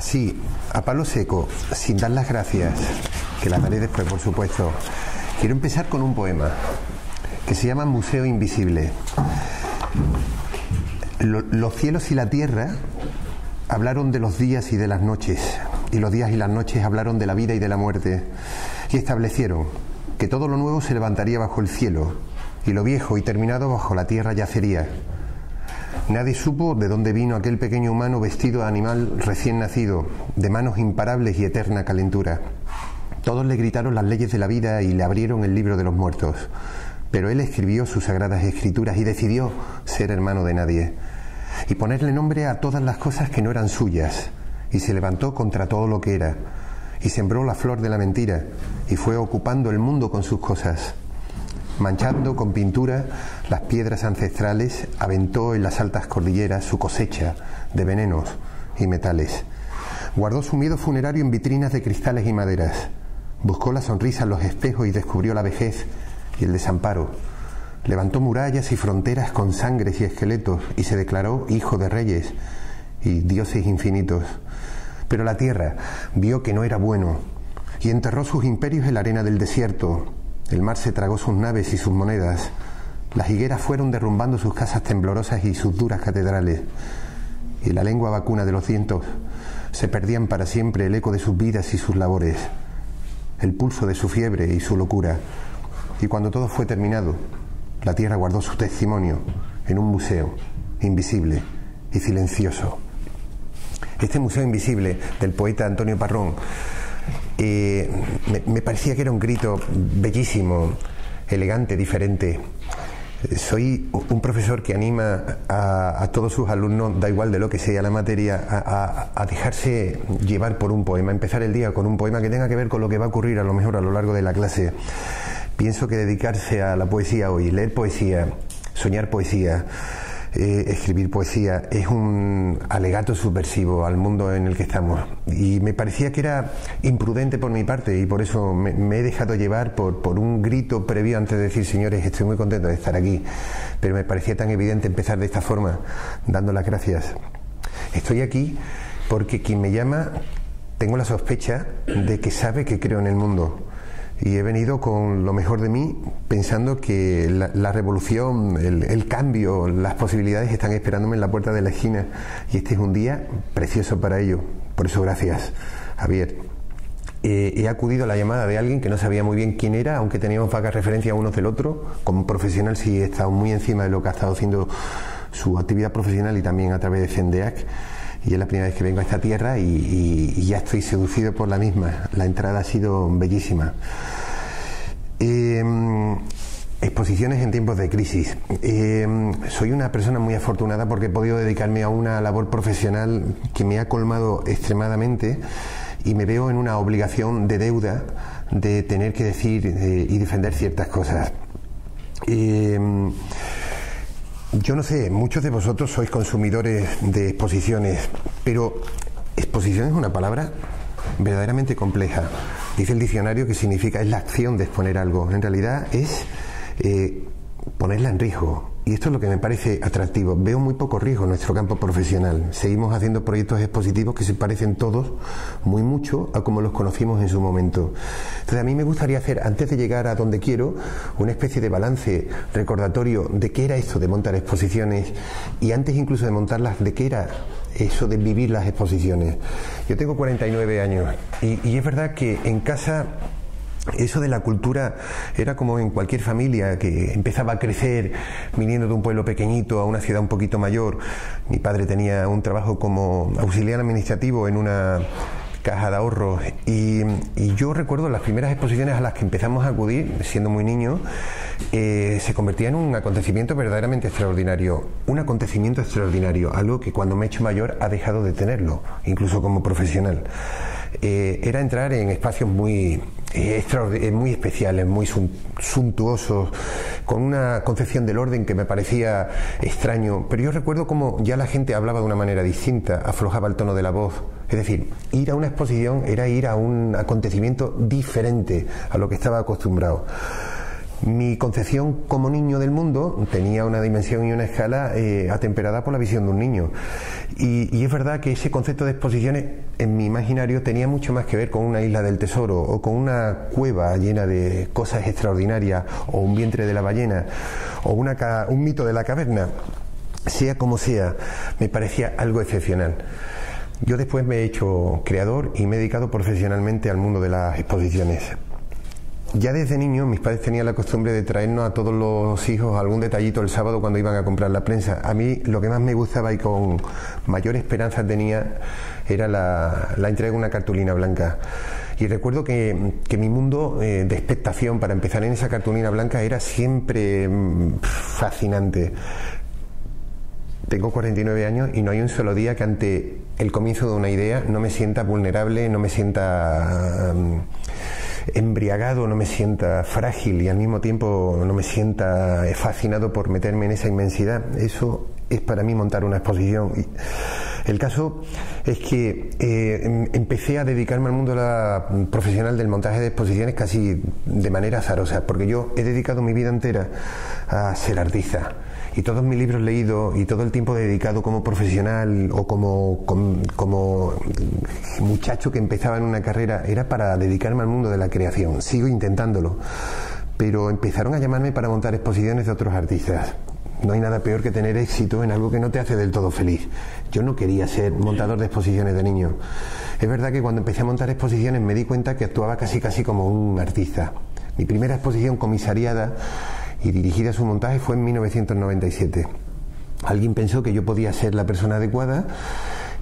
Sí, a palo seco, sin dar las gracias, que las daré después, por supuesto. Quiero empezar con un poema que se llama Museo Invisible. Los cielos y la tierra hablaron de los días y de las noches, y los días y las noches hablaron de la vida y de la muerte, y establecieron que todo lo nuevo se levantaría bajo el cielo, y lo viejo y terminado bajo la tierra yacería. Nadie supo de dónde vino aquel pequeño humano vestido de animal recién nacido, de manos imparables y eterna calentura. Todos le gritaron las leyes de la vida y le abrieron el libro de los muertos, pero él escribió sus sagradas escrituras y decidió ser hermano de nadie, y ponerle nombre a todas las cosas que no eran suyas, y se levantó contra todo lo que era, y sembró la flor de la mentira, y fue ocupando el mundo con sus cosas. Manchando con pintura las piedras ancestrales, aventó en las altas cordilleras su cosecha de venenos y metales. Guardó su miedo funerario en vitrinas de cristales y maderas. Buscó la sonrisa en los espejos y descubrió la vejez y el desamparo. Levantó murallas y fronteras con sangres y esqueletos y se declaró hijo de reyes y dioses infinitos. Pero la tierra vio que no era bueno y enterró sus imperios en la arena del desierto. El mar se tragó sus naves y sus monedas. Las higueras fueron derrumbando sus casas temblorosas y sus duras catedrales. Y la lengua vacuna de los vientos se perdían para siempre el eco de sus vidas y sus labores, el pulso de su fiebre y su locura. Y cuando todo fue terminado, la tierra guardó su testimonio en un museo invisible y silencioso. Este museo invisible del poeta Antonio Parrón me parecía que era un grito bellísimo, elegante, diferente. Soy un profesor que anima a todos sus alumnos, da igual de lo que sea la materia, a dejarse llevar por un poema, empezar el día con un poema que tenga que ver con lo que va a ocurrir a lo mejor a lo largo de la clase. Pienso que dedicarse a la poesía hoy, leer poesía, soñar poesía, escribir poesía es un alegato subversivo al mundo en el que estamos, y me parecía que era imprudente por mi parte, y por eso me he dejado llevar por un grito previo antes de decir: señores, estoy muy contento de estar aquí, pero me parecía tan evidente empezar de esta forma, dando las gracias. Estoy aquí porque quien me llama, tengo la sospecha de que sabe que creo en el mundo. Y he venido con lo mejor de mí, pensando que la revolución, el cambio, las posibilidades están esperándome en la puerta de la esquina. Y este es un día precioso para ello. Por eso, gracias, Javier. He acudido a la llamada de alguien que no sabía muy bien quién era, aunque teníamos vagas referencias unos del otro. Como profesional sí he estado muy encima de lo que ha estado haciendo su actividad profesional y también a través de CENDEAC. Y es la primera vez que vengo a esta tierra y ya estoy seducido por la misma. La entrada ha sido bellísima. Exposiciones en tiempos de crisis. Soy una persona muy afortunada porque he podido dedicarme a una labor profesional que me ha colmado extremadamente, y me veo en una obligación de deuda de tener que decir y defender ciertas cosas. Yo no sé, muchos de vosotros sois consumidores de exposiciones, pero exposición es una palabra verdaderamente compleja. Dice el diccionario que significa, es la acción de exponer algo. En realidad es ponerla en riesgo. Y esto es lo que me parece atractivo. Veo muy poco riesgo en nuestro campo profesional. Seguimos haciendo proyectos expositivos que se parecen todos muy mucho a como los conocimos en su momento. Entonces a mí me gustaría hacer, antes de llegar a donde quiero, una especie de balance recordatorio de qué era esto de montar exposiciones, y antes incluso de montarlas, de qué era eso de vivir las exposiciones. Yo tengo 49 años y es verdad que en casa eso de la cultura era como en cualquier familia que empezaba a crecer viniendo de un pueblo pequeñito a una ciudad un poquito mayor. Mi padre tenía un trabajo como auxiliar administrativo en una caja de ahorros, y yo recuerdo las primeras exposiciones a las que empezamos a acudir siendo muy niño. Se convertía en un acontecimiento verdaderamente extraordinario, algo que cuando me he hecho mayor ha dejado de tenerlo, incluso como profesional. Era entrar en espacios muy especiales, muy suntuosos, con una concepción del orden que me parecía extraño, pero yo recuerdo cómo ya la gente hablaba de una manera distinta, aflojaba el tono de la voz. Es decir, ir a una exposición era ir a un acontecimiento diferente a lo que estaba acostumbrado. Mi concepción como niño del mundo tenía una dimensión y una escala atemperada por la visión de un niño. Y es verdad que ese concepto de exposiciones en mi imaginario tenía mucho más que ver con una isla del tesoro o con una cueva llena de cosas extraordinarias o un vientre de la ballena o un mito de la caverna. Sea como sea, me parecía algo excepcional. Yo después me he hecho creador y me he dedicado profesionalmente al mundo de las exposiciones. Ya desde niño mis padres tenían la costumbre de traernos a todos los hijos algún detallito el sábado cuando iban a comprar la prensa. A mí lo que más me gustaba y con mayor esperanza tenía era la entrega de una cartulina blanca. Y recuerdo que mi mundo de expectación para empezar en esa cartulina blanca era siempre fascinante. Tengo 49 años y no hay un solo día que ante el comienzo de una idea no me sienta vulnerable, no me sienta embriagado, no me sienta frágil y al mismo tiempo no me sienta fascinado por meterme en esa inmensidad. Eso es para mí montar una exposición. El caso es que empecé a dedicarme al mundo profesional del montaje de exposiciones casi de manera azarosa, porque yo he dedicado mi vida entera a ser artista. Y todos mis libros leídos y todo el tiempo dedicado como profesional o como muchacho que empezaba en una carrera era para dedicarme al mundo de la creación. Sigo intentándolo, pero empezaron a llamarme para montar exposiciones de otros artistas. No hay nada peor que tener éxito en algo que no te hace del todo feliz. Yo no quería ser montador de exposiciones de niño. Es verdad que cuando empecé a montar exposiciones me di cuenta que actuaba casi como un artista. Mi primera exposición comisariada y dirigida a su montaje fue en 1997. Alguien pensó que yo podía ser la persona adecuada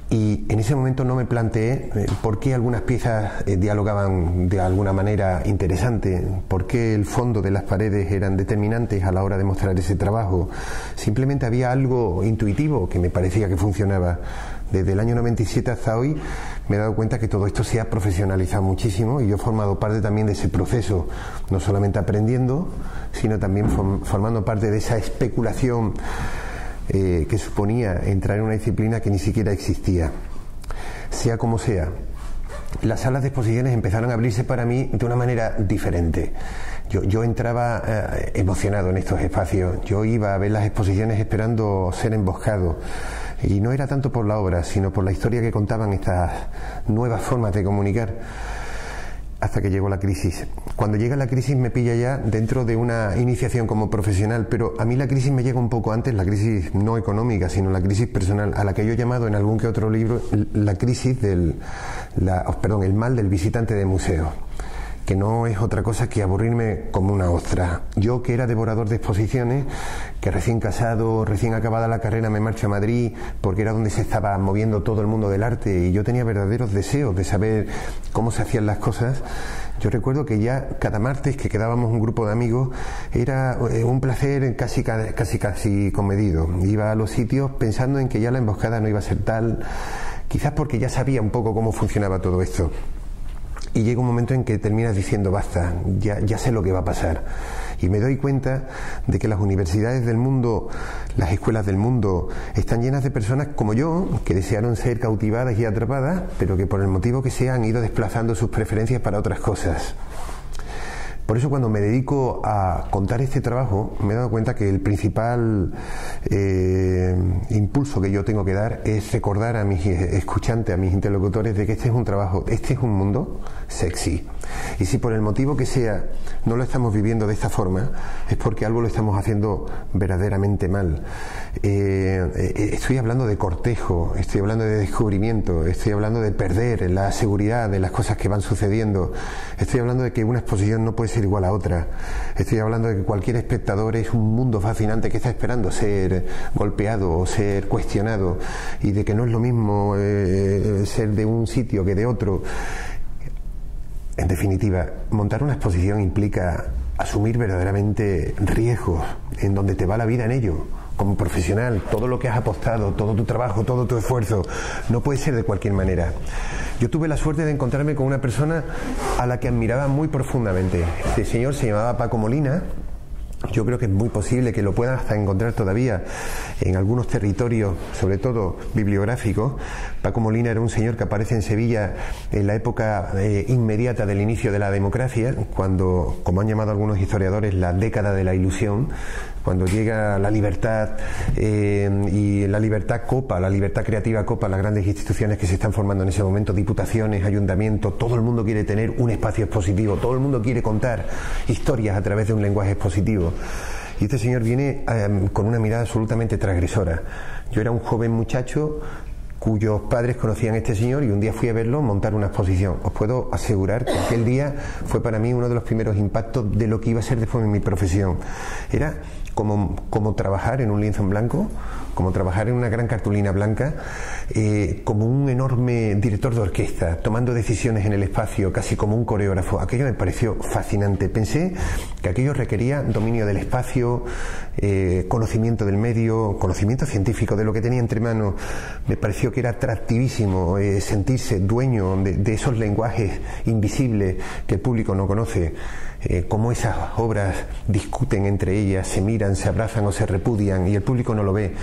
y en ese momento no me planteé por qué algunas piezas dialogaban de alguna manera interesante, por qué el fondo de las paredes eran determinantes a la hora de mostrar ese trabajo. Simplemente había algo intuitivo que me parecía que funcionaba. Desde el año 97 hasta hoy me he dado cuenta que todo esto se ha profesionalizado muchísimo y yo he formado parte también de ese proceso, no solamente aprendiendo, sino también formando parte de esa especulación que suponía entrar en una disciplina que ni siquiera existía. Sea como sea, las salas de exposiciones empezaron a abrirse para mí de una manera diferente. Yo entraba emocionado en estos espacios, yo iba a ver las exposiciones esperando ser emboscado. Y no era tanto por la obra, sino por la historia que contaban estas nuevas formas de comunicar, hasta que llegó la crisis. Cuando llega la crisis me pilla ya dentro de una iniciación como profesional, pero a mí la crisis me llega un poco antes, la crisis no económica, sino la crisis personal, a la que yo he llamado en algún que otro libro la crisis el mal del visitante de museo, que no es otra cosa que aburrirme como una ostra. Yo, que era devorador de exposiciones, que recién casado, recién acabada la carrera, me marcho a Madrid porque era donde se estaba moviendo todo el mundo del arte y yo tenía verdaderos deseos de saber cómo se hacían las cosas. Yo recuerdo que ya cada martes que quedábamos un grupo de amigos era un placer casi comedido. Iba a los sitios pensando en que ya la emboscada no iba a ser tal, quizás porque ya sabía un poco cómo funcionaba todo esto. Y llega un momento en que terminas diciendo basta, ya sé lo que va a pasar. Y me doy cuenta de que las universidades del mundo, las escuelas del mundo, están llenas de personas como yo, que desearon ser cautivadas y atrapadas, pero que por el motivo que sea han ido desplazando sus preferencias para otras cosas. Por eso cuando me dedico a contar este trabajo me he dado cuenta que el principal impulso que yo tengo que dar es recordar a mis escuchantes, a mis interlocutores, de que este es un trabajo, este es un mundo sexy. Y si por el motivo que sea no lo estamos viviendo de esta forma, es porque algo lo estamos haciendo verdaderamente mal. Estoy hablando de cortejo, estoy hablando de descubrimiento, estoy hablando de perder la seguridad de las cosas que van sucediendo, estoy hablando de que una exposición no puede ser igual a otra, estoy hablando de que cualquier espectador es un mundo fascinante que está esperando ser golpeado o ser cuestionado, y de que no es lo mismo ser de un sitio que de otro. En definitiva, montar una exposición implica asumir verdaderamente riesgos en donde te va la vida en ello. Como profesional, todo lo que has apostado, todo tu trabajo, todo tu esfuerzo, no puede ser de cualquier manera. Yo tuve la suerte de encontrarme con una persona a la que admiraba muy profundamente. Este señor se llamaba Paco Molina Yo creo que es muy posible que lo puedan hasta encontrar todavía en algunos territorios, sobre todo bibliográficos. Paco Molina era un señor que aparece en Sevilla en la época inmediata del inicio de la democracia, cuando, como han llamado algunos historiadores, la década de la ilusión, cuando llega la libertad y la libertad creativa copa las grandes instituciones que se están formando en ese momento, diputaciones, ayuntamientos. Todo el mundo quiere tener un espacio expositivo, todo el mundo quiere contar historias a través de un lenguaje expositivo. Y este señor viene con una mirada absolutamente transgresora. Yo era un joven muchacho cuyos padres conocían a este señor y un día fui a verlo montar una exposición. Os puedo asegurar que aquel día fue para mí uno de los primeros impactos de lo que iba a ser después de mi profesión. Era como trabajar en un lienzo en blanco, como trabajar en una gran cartulina blanca, como un enorme director de orquesta, tomando decisiones en el espacio, casi como un coreógrafo. Aquello me pareció fascinante. Pensé que aquello requería dominio del espacio, conocimiento del medio, conocimiento científico de lo que tenía entre manos. Me pareció que era atractivísimo sentirse dueño de esos lenguajes invisibles que el público no conoce. Cómo esas obras discuten entre ellas, se miran, se abrazan o se repudian y el público no lo ve,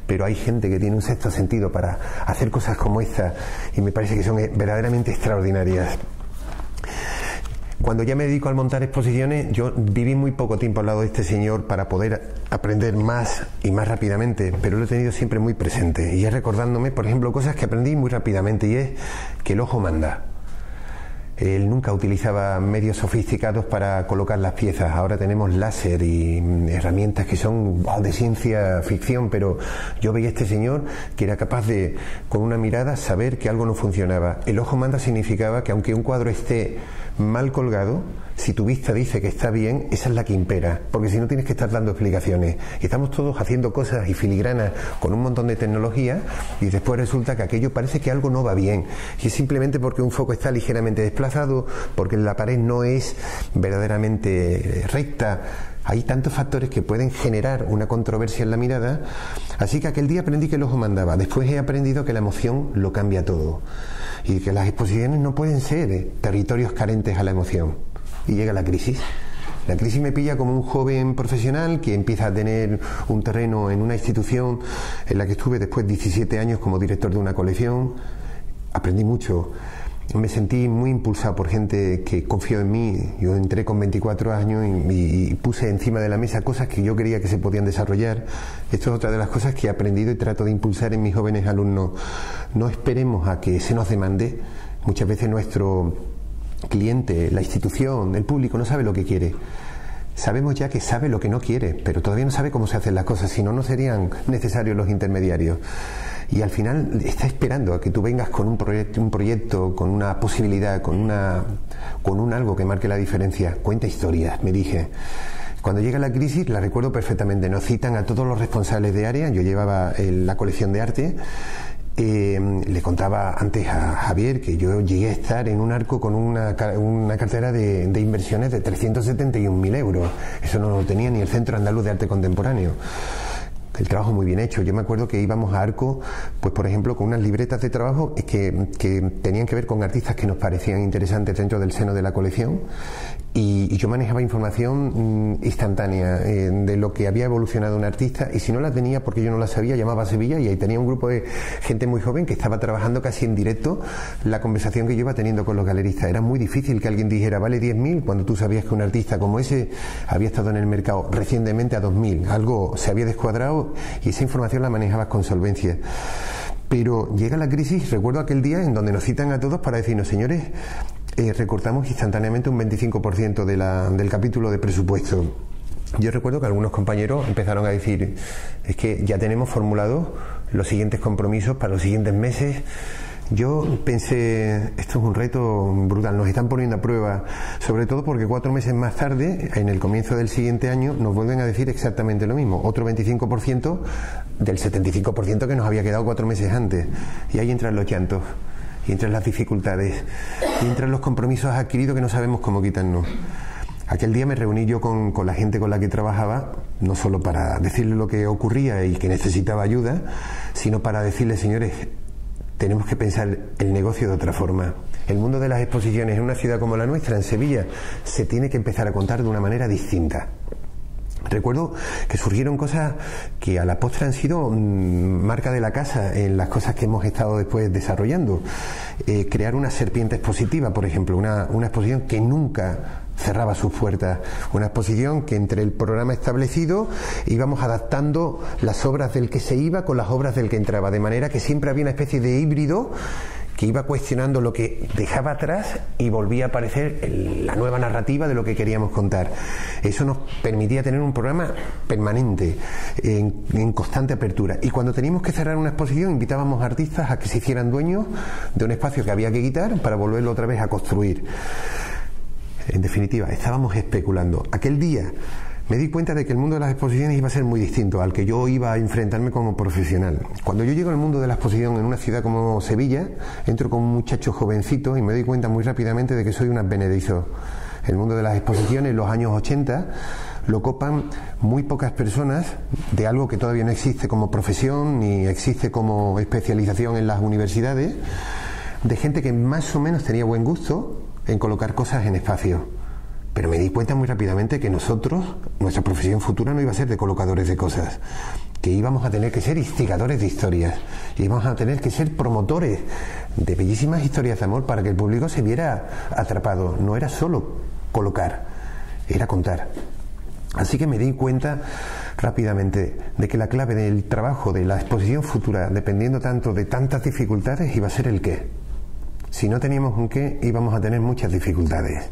pero hay gente que tiene un sexto sentido para hacer cosas como esta y me parece que son verdaderamente extraordinarias. Cuando ya me dedico al montar exposiciones, yo viví muy poco tiempo al lado de este señor para poder aprender más y más rápidamente, pero lo he tenido siempre muy presente y es recordándome, por ejemplo, cosas que aprendí muy rápidamente, y es que el ojo manda. Él nunca utilizaba medios sofisticados para colocar las piezas. Ahora tenemos láser y herramientas que son de ciencia ficción, pero yo veía a este señor que era capaz de, con una mirada, saber que algo no funcionaba. El ojo manda significaba que aunque un cuadro esté mal colgado, si tu vista dice que está bien, esa es la que impera, porque si no tienes que estar dando explicaciones. Y estamos todos haciendo cosas y filigranas con un montón de tecnología y después resulta que aquello parece que algo no va bien, y es simplemente porque un foco está ligeramente desplazado, porque la pared no es verdaderamente recta. Hay tantos factores que pueden generar una controversia en la mirada. Así que aquel día aprendí que el ojo mandaba. Después he aprendido que la emoción lo cambia todo y que las exposiciones no pueden ser territorios carentes a la emoción. Y llega la crisis. La crisis me pilla como un joven profesional que empieza a tener un terreno en una institución en la que estuve después 17 años como director de una colección. Aprendí mucho. Me sentí muy impulsado por gente que confió en mí. Yo entré con 24 años y puse encima de la mesa cosas que yo creía que se podían desarrollar. Esto es otra de las cosas que he aprendido y trato de impulsar en mis jóvenes alumnos. No esperemos a que se nos demande. Muchas veces nuestro cliente, la institución, el público no sabe lo que quiere. Sabemos ya que sabe lo que no quiere, pero todavía no sabe cómo se hacen las cosas, si no, no serían necesarios los intermediarios. Y al final está esperando a que tú vengas con un proyecto, con una posibilidad, con un algo que marque la diferencia. Cuenta historias, me dije. Cuando llega la crisis, la recuerdo perfectamente, nos citan a todos los responsables de área. Yo llevaba la colección de arte. Le contaba antes a Javier que yo llegué a estar en un arco con una cartera de inversiones de 371.000 euros. Eso no lo tenía ni el Centro Andaluz de Arte Contemporáneo. El trabajo muy bien hecho. Yo me acuerdo que íbamos a Arco, pues por ejemplo, con unas libretas de trabajo que tenían que ver con artistas que nos parecían interesantes dentro del seno de la colección, y yo manejaba información instantánea de lo que había evolucionado un artista, y si no la tenía porque yo no la sabía, llamaba a Sevilla y ahí tenía un grupo de gente muy joven que estaba trabajando casi en directo la conversación que yo iba teniendo con los galeristas. Era muy difícil que alguien dijera vale 10.000 cuando tú sabías que un artista como ese había estado en el mercado recientemente a 2.000. Algo se había descuadrado y esa información la manejabas con solvencia. Pero llega la crisis. Recuerdo aquel día en donde nos citan a todos para decirnos, señores, recortamos instantáneamente un 25% del capítulo de presupuesto. Yo recuerdo que algunos compañeros empezaron a decir, es que ya tenemos formulados los siguientes compromisos para los siguientes meses. Yo pensé, esto es un reto brutal, nos están poniendo a prueba, sobre todo porque 4 meses más tarde, en el comienzo del siguiente año, nos vuelven a decir exactamente lo mismo, otro 25% del 75% que nos había quedado 4 meses antes. Y ahí entran los llantos, y entran las dificultades, y entran los compromisos adquiridos que no sabemos cómo quitarnos. Aquel día me reuní yo con la gente con la que trabajaba, no solo para decirle lo que ocurría y que necesitaba ayuda, sino para decirle, señores, tenemos que pensar el negocio de otra forma. El mundo de las exposiciones en una ciudad como la nuestra, en Sevilla, se tiene que empezar a contar de una manera distinta. Recuerdo que surgieron cosas que a la postre han sido marca de la casa en las cosas que hemos estado después desarrollando. Crear una serpiente expositiva, por ejemplo, una exposición que nunca cerraba sus puertas, una exposición que entre el programa establecido íbamos adaptando las obras del que se iba con las obras del que entraba, de manera que siempre había una especie de híbrido que iba cuestionando lo que dejaba atrás y volvía a aparecer la nueva narrativa de lo que queríamos contar. Eso nos permitía tener un programa permanente, en constante apertura. Y cuando teníamos que cerrar una exposición, invitábamos a artistas a que se hicieran dueños de un espacio que había que quitar para volverlo otra vez a construir. En definitiva, estábamos especulando. Aquel día me di cuenta de que el mundo de las exposiciones iba a ser muy distinto al que yo iba a enfrentarme como profesional. Cuando yo llego al mundo de la exposición en una ciudad como Sevilla, entro con un muchacho jovencito y me doy cuenta muy rápidamente de que soy un advenedizo. El mundo de las exposiciones, en los años 80, lo copan muy pocas personas de algo que todavía no existe como profesión ni existe como especialización en las universidades, de gente que más o menos tenía buen gusto en colocar cosas en espacio. Pero me di cuenta muy rápidamente que nuestra profesión futura no iba a ser de colocadores de cosas, que íbamos a tener que ser instigadores de historias, íbamos a tener que ser promotores de bellísimas historias de amor para que el público se viera atrapado. No era solo colocar, era contar. Así que me di cuenta rápidamente de que la clave del trabajo de la exposición futura, dependiendo tanto de tantas dificultades, iba a ser el qué. Si no teníamos un qué, íbamos a tener muchas dificultades.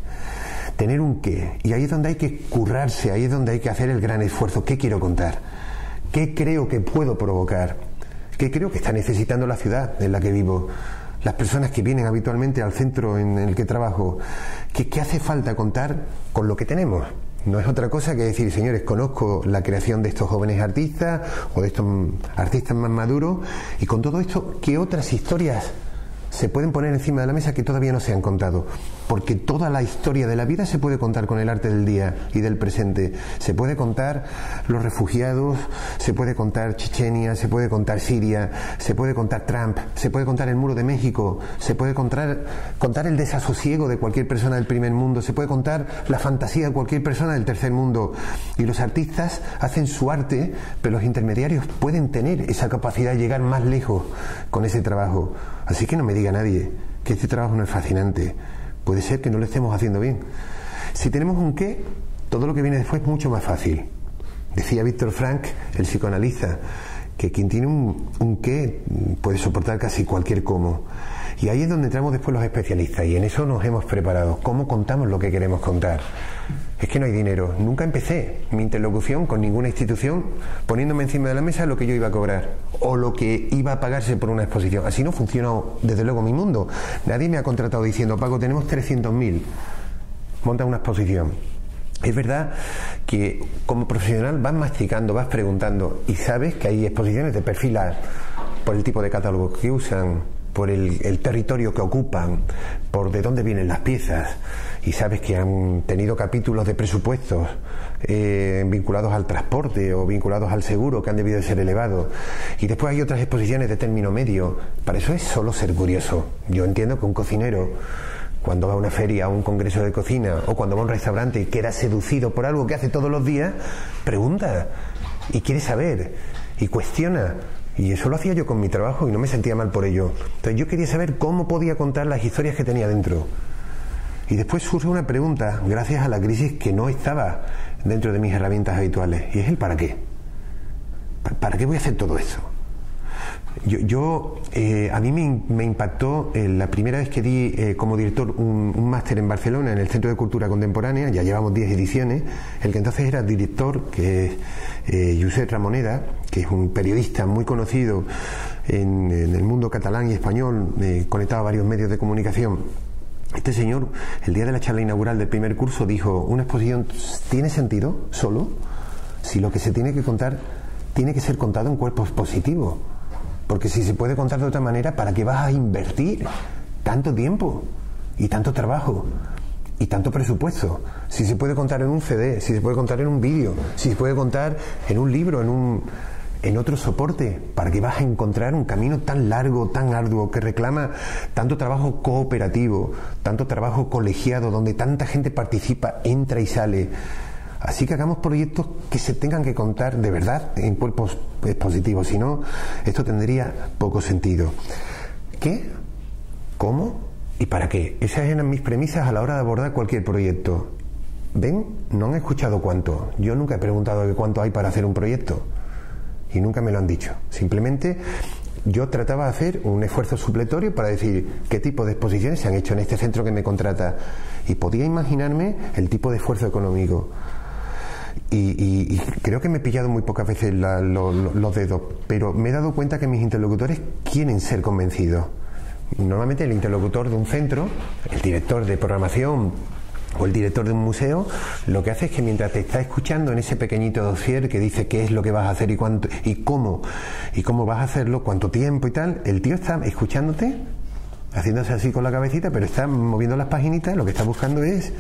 Tener un qué, y ahí es donde hay que currarse, ahí es donde hay que hacer el gran esfuerzo. ¿Qué quiero contar? ¿Qué creo que puedo provocar? ¿Qué creo que está necesitando la ciudad en la que vivo? Las personas que vienen habitualmente al centro en el que trabajo. ¿Qué hace falta contar con lo que tenemos? No es otra cosa que decir, señores, conozco la creación de estos jóvenes artistas o de estos artistas más maduros, y con todo esto, ¿qué otras historias se pueden poner encima de la mesa que todavía no se han contado? Porque toda la historia de la vida se puede contar con el arte del día y del presente. Se puede contar los refugiados, se puede contar Chechenia, se puede contar Siria, se puede contar Trump, se puede contar el muro de México, se puede contar el desasosiego de cualquier persona del primer mundo, se puede contar la fantasía de cualquier persona del tercer mundo. Y los artistas hacen su arte, pero los intermediarios pueden tener esa capacidad de llegar más lejos con ese trabajo. Así que no me diga nadie que este trabajo no es fascinante. Puede ser que no lo estemos haciendo bien. Si tenemos un qué, todo lo que viene después es mucho más fácil. Decía Víctor Frank, el psicoanalista, que quien tiene un qué puede soportar casi cualquier cómo. Y ahí es donde entramos después los especialistas, y en eso nos hemos preparado. ¿Cómo contamos lo que queremos contar? Es que no hay dinero. Nunca empecé mi interlocución con ninguna institución poniéndome encima de la mesa lo que yo iba a cobrar o lo que iba a pagarse por una exposición. Así no funcionó, desde luego, mi mundo. Nadie me ha contratado diciendo, Paco, tenemos 300.000, monta una exposición. Es verdad que como profesional vas masticando, vas preguntando, y sabes que hay exposiciones de perfil A, por el tipo de catálogo que usan, por el territorio que ocupan, por de dónde vienen las piezas, y sabes que han tenido capítulos de presupuestos vinculados al transporte o vinculados al seguro que han debido de ser elevados. Y después hay otras exposiciones de término medio. Para eso es solo ser curioso. Yo entiendo que un cocinero, cuando va a una feria, a un congreso de cocina, o cuando va a un restaurante y queda seducido por algo que hace todos los días, pregunta y quiere saber y cuestiona. Y eso lo hacía yo con mi trabajo y no me sentía mal por ello. Entonces yo quería saber cómo podía contar las historias que tenía dentro. Y después surge una pregunta, gracias a la crisis, que no estaba dentro de mis herramientas habituales, y es el ¿para qué? ¿Para qué voy a hacer todo eso? A mí me impactó la primera vez que di como director un máster en Barcelona, en el Centro de Cultura Contemporánea. Ya llevamos 10 ediciones. El que entonces era director, que es Josep Ramoneda, que es un periodista muy conocido en el mundo catalán y español, conectado a varios medios de comunicación. Este señor, el día de la charla inaugural del primer curso, dijo: una exposición tiene sentido solo si lo que se tiene que contar tiene que ser contado en cuerpos positivos. Porque si se puede contar de otra manera, ¿para qué vas a invertir tanto tiempo y tanto trabajo y tanto presupuesto? Si se puede contar en un CD, si se puede contar en un vídeo, si se puede contar en un libro, en otro soporte, ¿para qué vas a encontrar un camino tan largo, tan arduo, que reclama tanto trabajo cooperativo, tanto trabajo colegiado, donde tanta gente participa, entra y sale? Así que hagamos proyectos que se tengan que contar de verdad en cuerpos expositivos, si no, esto tendría poco sentido. ¿Qué? ¿Cómo? ¿Y para qué? Esas eran mis premisas a la hora de abordar cualquier proyecto. ¿Ven? No han escuchado cuánto. Yo nunca he preguntado de cuánto hay para hacer un proyecto. Y nunca me lo han dicho. Simplemente yo trataba de hacer un esfuerzo supletorio para decir qué tipo de exposiciones se han hecho en este centro que me contrata. Y podía imaginarme el tipo de esfuerzo económico. Y creo que me he pillado muy pocas veces los dedos, pero me he dado cuenta que mis interlocutores quieren ser convencidos. Normalmente el interlocutor de un centro, el director de programación o el director de un museo, lo que hace es que mientras te está escuchando en ese pequeñito dossier que dice qué es lo que vas a hacer y cuánto y cómo vas a hacerlo, cuánto tiempo y tal, el tío está escuchándote, haciéndose así con la cabecita, pero está moviendo las paginitas. Lo que está buscando es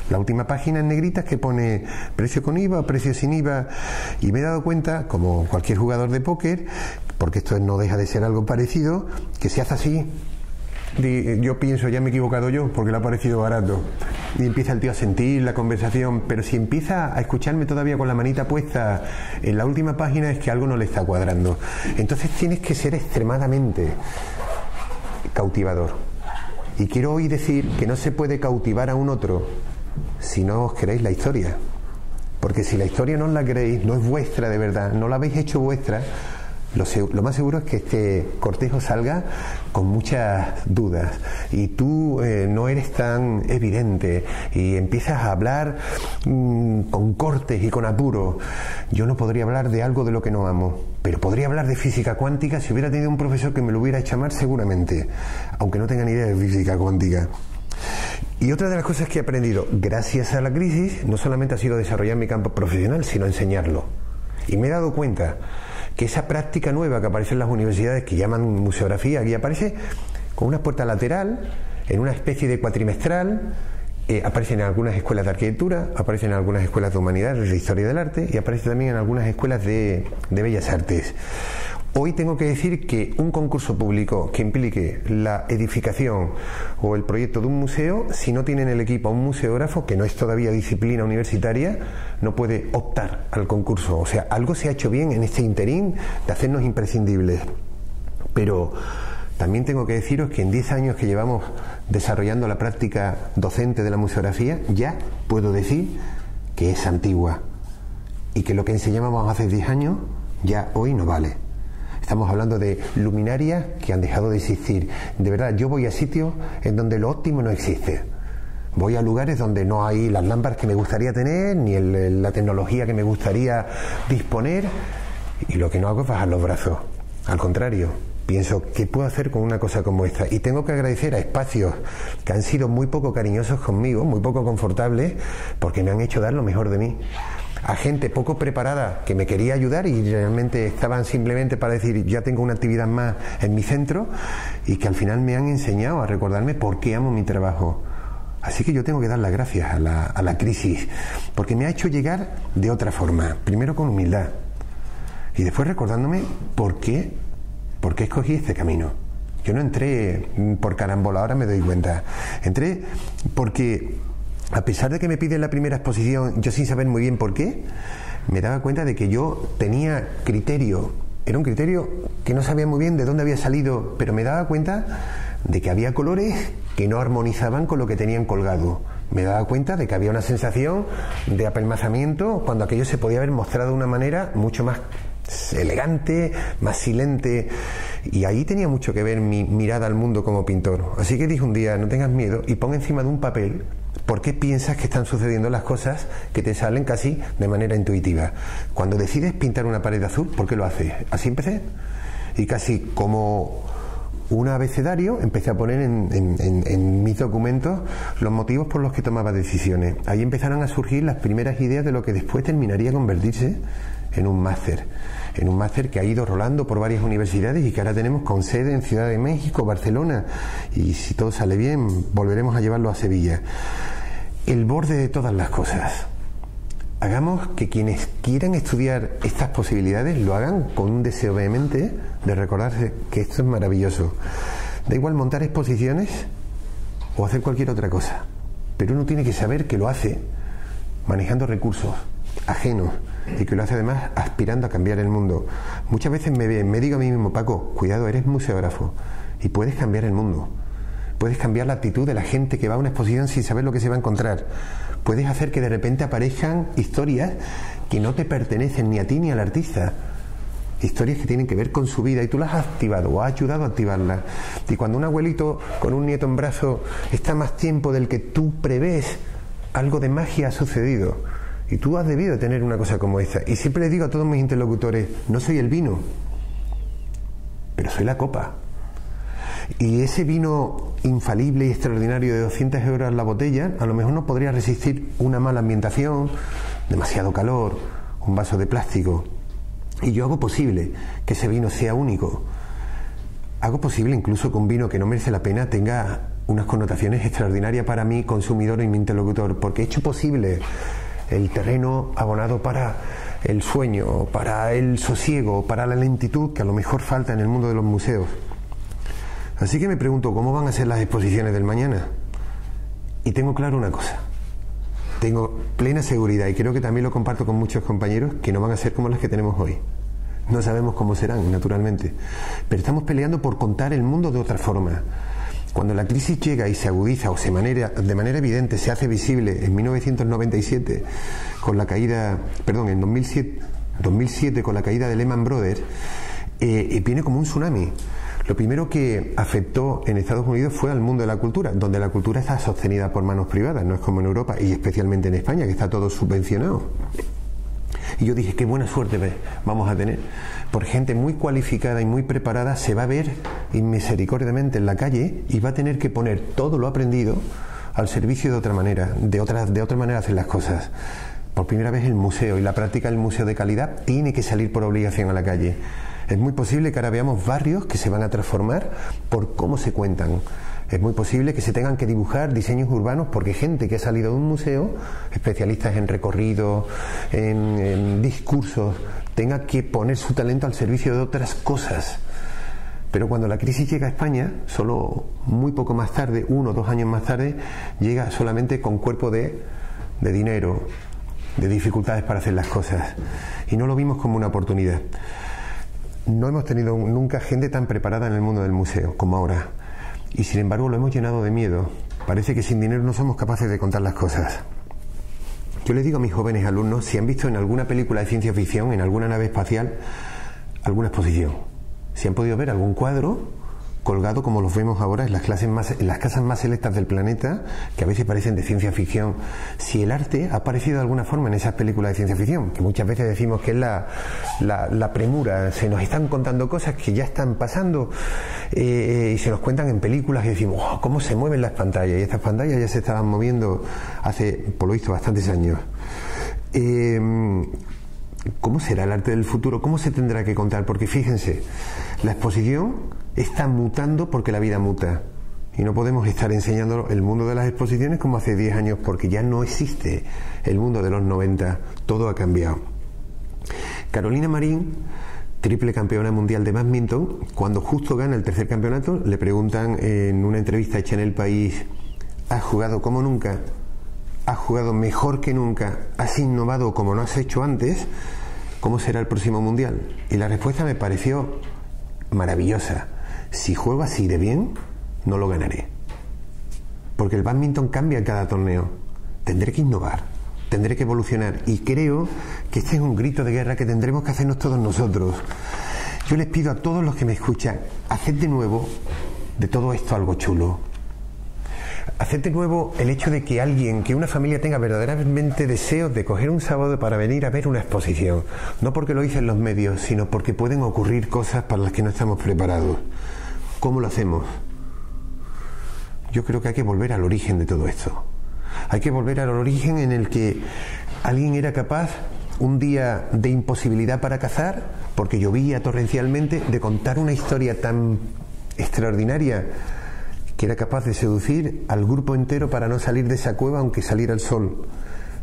la última página en negritas que pone precio con IVA o precio sin IVA. Y me he dado cuenta, como cualquier jugador de póker, porque esto no deja de ser algo parecido, que se hace así. Yo pienso, ya me he equivocado yo porque le ha parecido barato, y empieza el tío a sentir la conversación, pero si empieza a escucharme todavía con la manita puesta en la última página, es que algo no le está cuadrando. Entonces tienes que ser extremadamente cautivador, y quiero hoy decir que no se puede cautivar a un otro si no os queréis la historia, porque si la historia no os la queréis, no es vuestra de verdad, no la habéis hecho vuestra, lo más seguro es que este cortejo salga con muchas dudas y tú no eres tan evidente y empiezas a hablar con cortes y con apuro. Yo no podría hablar de algo de lo que no amo, pero podría hablar de física cuántica si hubiera tenido un profesor que me lo hubiera hecho amar seguramente, aunque no tenga ni idea de física cuántica. Y otra de las cosas que he aprendido gracias a la crisis no solamente ha sido desarrollar mi campo profesional, sino enseñarlo. Y me he dado cuenta que esa práctica nueva que aparece en las universidades, que llaman museografía, que aparece con una puerta lateral, en una especie de cuatrimestral, aparece en algunas escuelas de arquitectura, aparece en algunas escuelas de humanidades, de historia del arte, y aparece también en algunas escuelas de bellas artes. Hoy tengo que decir que un concurso público que implique la edificación o el proyecto de un museo, si no tiene en el equipo a un museógrafo, que no es todavía disciplina universitaria, no puede optar al concurso. O sea, algo se ha hecho bien en este interín de hacernos imprescindibles. Pero también tengo que deciros que en 10 años que llevamos desarrollando la práctica docente de la museografía, ya puedo decir que es antigua y que lo que enseñábamos hace 10 años ya hoy no vale. Estamos hablando de luminarias que han dejado de existir. De verdad, yo voy a sitios en donde lo óptimo no existe. Voy a lugares donde no hay las lámparas que me gustaría tener, ni la tecnología que me gustaría disponer, y lo que no hago es bajar los brazos. Al contrario, pienso, ¿qué puedo hacer con una cosa como esta? Y tengo que agradecer a espacios que han sido muy poco cariñosos conmigo, muy poco confortables, porque me han hecho dar lo mejor de mí. A gente poco preparada que me quería ayudar y realmente estaban simplemente para decir ya tengo una actividad más en mi centro, y que al final me han enseñado a recordarme por qué amo mi trabajo. Así que yo tengo que dar las gracias a la crisis, porque me ha hecho llegar de otra forma, primero con humildad y después recordándome por qué escogí este camino. Yo no entré por carambola, ahora me doy cuenta. Entré porque, a pesar de que me piden la primera exposición, yo sin saber muy bien por qué, me daba cuenta de que yo tenía criterio. Era un criterio que no sabía muy bien de dónde había salido, pero me daba cuenta de que había colores que no armonizaban con lo que tenían colgado. Me daba cuenta de que había una sensación de apelmazamiento cuando aquello se podía haber mostrado de una manera mucho más elegante, más silente, y ahí tenía mucho que ver mi mirada al mundo como pintor. Así que dije un día, no tengas miedo y pon encima de un papel por qué piensas que están sucediendo las cosas que te salen casi de manera intuitiva. Cuando decides pintar una pared azul, ¿por qué lo haces? Así empecé, y casi como un abecedario empecé a poner en mis documentos los motivos por los que tomaba decisiones. Ahí empezaron a surgir las primeras ideas de lo que después terminaría convertirse en un máster que ha ido rolando por varias universidades y que ahora tenemos con sede en Ciudad de México, Barcelona, y si todo sale bien volveremos a llevarlo a Sevilla. El borde de todas las cosas. Hagamos que quienes quieran estudiar estas posibilidades lo hagan con un deseo vehemente de recordarse que esto es maravilloso. Da igual montar exposiciones o hacer cualquier otra cosa, pero uno tiene que saber que lo hace manejando recursos ajenos, y que lo hace además aspirando a cambiar el mundo. Muchas veces me digo a mí mismo: Paco, cuidado, eres museógrafo y puedes cambiar el mundo. Puedes cambiar la actitud de la gente que va a una exposición sin saber lo que se va a encontrar. Puedes hacer que de repente aparezcan historias que no te pertenecen ni a ti ni al artista. Historias que tienen que ver con su vida y tú las has activado o has ayudado a activarlas. Y cuando un abuelito con un nieto en brazo está más tiempo del que tú prevés, algo de magia ha sucedido. Y tú has debido tener una cosa como esta. Y siempre les digo a todos mis interlocutores: no soy el vino, pero soy la copa. Y ese vino infalible y extraordinario de 200 euros la botella, a lo mejor no podría resistir una mala ambientación, demasiado calor, un vaso de plástico. Y yo hago posible que ese vino sea único. Hago posible incluso que un vino que no merece la pena tenga unas connotaciones extraordinarias para mi consumidor y mi interlocutor, porque he hecho posible el terreno abonado para el sueño, para el sosiego, para la lentitud que a lo mejor falta en el mundo de los museos. Así que me pregunto cómo van a ser las exposiciones del mañana. Y tengo claro una cosa: tengo plena seguridad, y creo que también lo comparto con muchos compañeros, que no van a ser como las que tenemos hoy. No sabemos cómo serán, naturalmente, pero estamos peleando por contar el mundo de otra forma. Cuando la crisis llega y se agudiza o de manera evidente se hace visible en 1997 con la caída, en 2007 con la caída de Lehman Brothers, viene como un tsunami. Lo primero que afectó en Estados Unidos fue al mundo de la cultura, donde la cultura está sostenida por manos privadas, no es como en Europa y especialmente en España, que está todo subvencionado. Y yo dije: qué buena suerte vamos a tener, por gente muy cualificada y muy preparada se va a ver inmisericordiamente en la calle y va a tener que poner todo lo aprendido al servicio de otra manera, de otra manera de hacer las cosas. Por primera vez el museo y la práctica del museo de calidad tiene que salir por obligación a la calle. Es muy posible que ahora veamos barrios que se van a transformar por cómo se cuentan. Es muy posible que se tengan que dibujar diseños urbanos porque gente que ha salido de un museo, especialistas en recorrido, en discursos, tenga que poner su talento al servicio de otras cosas. Pero cuando la crisis llega a España, solo muy poco más tarde, 1 o 2 años más tarde, llega solamente con cuerpo de dinero, de dificultades para hacer las cosas. Y no lo vimos como una oportunidad. No hemos tenido nunca gente tan preparada en el mundo del museo como ahora. Y sin embargo lo hemos llenado de miedo. Parece que sin dinero no somos capaces de contar las cosas. Yo les digo a mis jóvenes alumnos, si han visto en alguna película de ciencia ficción, en alguna nave espacial, alguna exposición, si han podido ver algún cuadro colgado como los vemos ahora en las casas más selectas del planeta, que a veces parecen de ciencia ficción, si el arte ha aparecido de alguna forma en esas películas de ciencia ficción, que muchas veces decimos que es la premura, se nos están contando cosas que ya están pasando y se nos cuentan en películas y decimos: oh, cómo se mueven las pantallas, y estas pantallas ya se estaban moviendo hace, por lo visto, bastantes años. ¿Cómo será el arte del futuro? ¿Cómo se tendrá que contar? Porque fíjense, la exposición está mutando porque la vida muta. Y no podemos estar enseñando el mundo de las exposiciones como hace 10 años, porque ya no existe el mundo de los 90. Todo ha cambiado. Carolina Marín, triple campeona mundial de bádminton, cuando justo gana el 3er campeonato, le preguntan en una entrevista hecha en El País: ¿has jugado como nunca? ¿Has jugado mejor que nunca? ¿Has innovado como no has hecho antes? ¿Cómo será el próximo mundial? Y la respuesta me pareció maravillosa: si juego así de bien, no lo ganaré. Porque el bádminton cambia en cada torneo. Tendré que innovar, tendré que evolucionar, y creo que este es un grito de guerra que tendremos que hacernos todos nosotros. Yo les pido a todos los que me escuchan: haced de nuevo de todo esto algo chulo. Haced de nuevo el hecho de que una familia tenga verdaderamente deseos de coger un sábado para venir a ver una exposición. No porque lo dicen los medios, sino porque pueden ocurrir cosas para las que no estamos preparados. ¿Cómo lo hacemos? Yo creo que hay que volver al origen de todo esto. Hay que volver al origen en el que alguien era capaz, un día de imposibilidad para cazar, porque llovía torrencialmente, de contar una historia tan extraordinaria que era capaz de seducir al grupo entero para no salir de esa cueva aunque saliera el sol.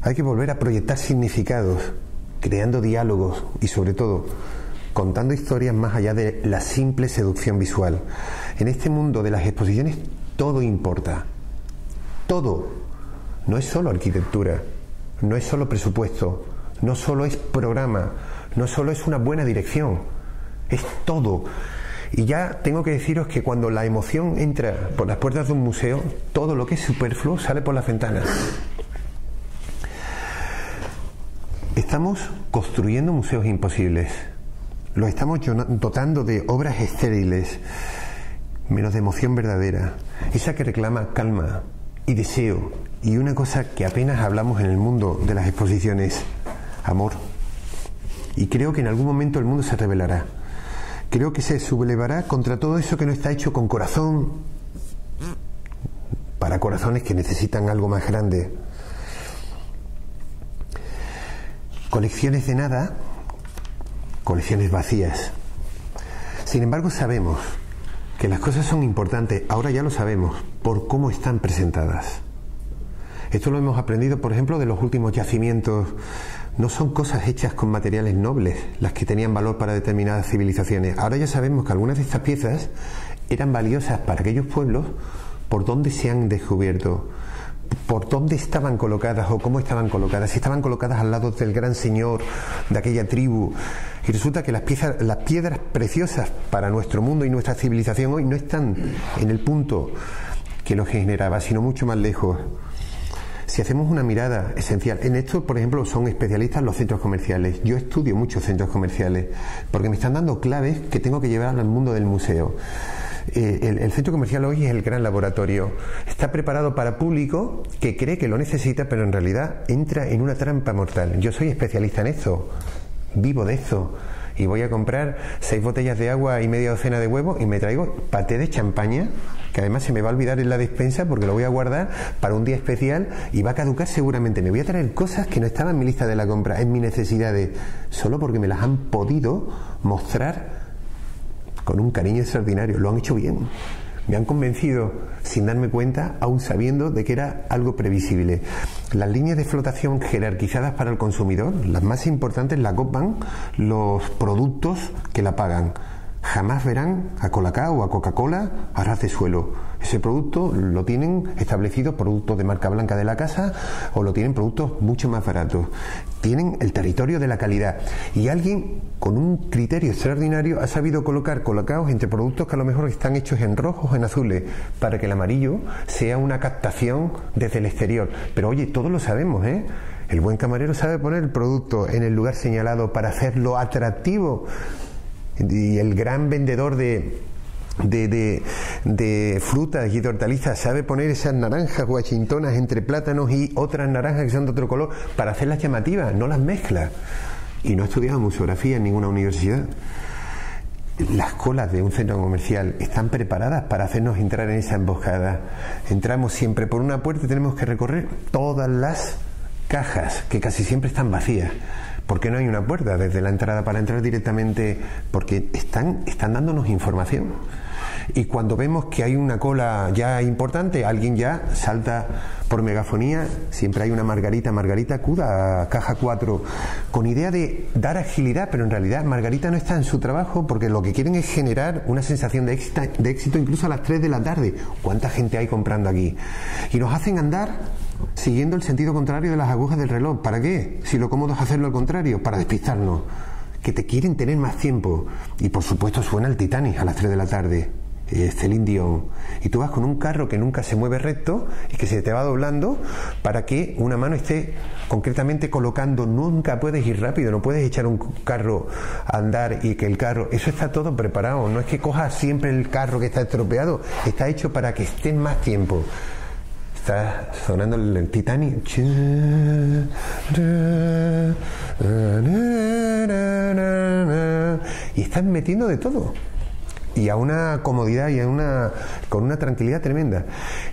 Hay que volver a proyectar significados, creando diálogos y, sobre todo, contando historias más allá de la simple seducción visual. En este mundo de las exposiciones todo importa. Todo. No es solo arquitectura, no es solo presupuesto, no solo es programa, no solo es una buena dirección, es todo. Y ya tengo que deciros que cuando la emoción entra por las puertas de un museo, todo lo que es superfluo sale por las ventanas. Estamos construyendo museos imposibles. Los estamos dotando de obras estériles, menos de emoción verdadera, esa que reclama calma y deseo, y una cosa que apenas hablamos en el mundo de las exposiciones: amor. Y creo que en algún momento el mundo se rebelará. Creo que se sublevará contra todo eso que no está hecho con corazón, para corazones que necesitan algo más grande. Colecciones de nada, colecciones vacías. Sin embargo, sabemos que las cosas son importantes, ahora ya lo sabemos, por cómo están presentadas. Esto lo hemos aprendido, por ejemplo, de los últimos yacimientos. No son cosas hechas con materiales nobles las que tenían valor para determinadas civilizaciones. Ahora ya sabemos que algunas de estas piezas eran valiosas para aquellos pueblos por dónde se han descubierto, por dónde estaban colocadas o cómo estaban colocadas. Si estaban colocadas al lado del gran señor de aquella tribu. Y resulta que las piedras preciosas para nuestro mundo y nuestra civilización hoy no están en el punto que los generaba, sino mucho más lejos. Si hacemos una mirada esencial, en esto, por ejemplo, son especialistas los centros comerciales. Yo estudio muchos centros comerciales porque me están dando claves que tengo que llevar al mundo del museo. El centro comercial hoy es el gran laboratorio. Está preparado para público que cree que lo necesita, pero en realidad entra en una trampa mortal. Yo soy especialista en esto, vivo de esto. Y voy a comprar 6 botellas de agua y media docena de huevos y me traigo paté de champaña, que además se me va a olvidar en la despensa porque lo voy a guardar para un día especial y va a caducar seguramente. Me voy a traer cosas que no estaban en mi lista de la compra, en mis necesidades, solo porque me las han podido mostrar con un cariño extraordinario. Lo han hecho bien. Me han convencido sin darme cuenta, aún sabiendo de que era algo previsible. Las líneas de flotación jerarquizadas para el consumidor, las más importantes, la copan los productos que la pagan. Jamás verán a Colacao o a Coca-Cola a ras de suelo. Ese producto lo tienen establecido productos de marca blanca de la casa o lo tienen productos mucho más baratos. Tienen el territorio de la calidad. Y alguien con un criterio extraordinario ha sabido colocar Colacaos entre productos que a lo mejor están hechos en rojos o en azules, para que el amarillo sea una captación desde el exterior. Pero oye, todos lo sabemos, ¿eh? El buen camarero sabe poner el producto en el lugar señalado para hacerlo atractivo. Y el gran vendedor de frutas y de hortalizas sabe poner esas naranjas washingtonas entre plátanos y otras naranjas que son de otro color para hacerlas llamativas, no las mezcla. Y no ha estudiado museografía en ninguna universidad. Las colas de un centro comercial están preparadas para hacernos entrar en esa emboscada. Entramos siempre por una puerta y tenemos que recorrer todas las cajas, que casi siempre están vacías. ¿Por qué no hay una puerta desde la entrada para entrar directamente? Porque están dándonos información. Y cuando vemos que hay una cola ya importante, alguien ya salta por megafonía. Siempre hay una Margarita, acuda a caja 4, con idea de dar agilidad, pero en realidad Margarita no está en su trabajo, porque lo que quieren es generar una sensación de éxito incluso a las 3 de la tarde. ¿Cuánta gente hay comprando aquí? Y nos hacen andar siguiendo el sentido contrario de las agujas del reloj. ¿Para qué? Si lo cómodo es hacerlo al contrario, para despistarnos. Que te quieren tener más tiempo. Y por supuesto suena el Titanic a las 3 de la tarde, Celine Dion, y tú vas con un carro que nunca se mueve recto y que se te va doblando para que una mano esté concretamente colocando. Nunca puedes ir rápido, no puedes echar un carro a andar y que el carro, eso está todo preparado. No es que cojas siempre el carro que está estropeado, está hecho para que estén más tiempo. Está sonando el Titanic y están metiendo de todo, y a una comodidad y con una tranquilidad tremenda.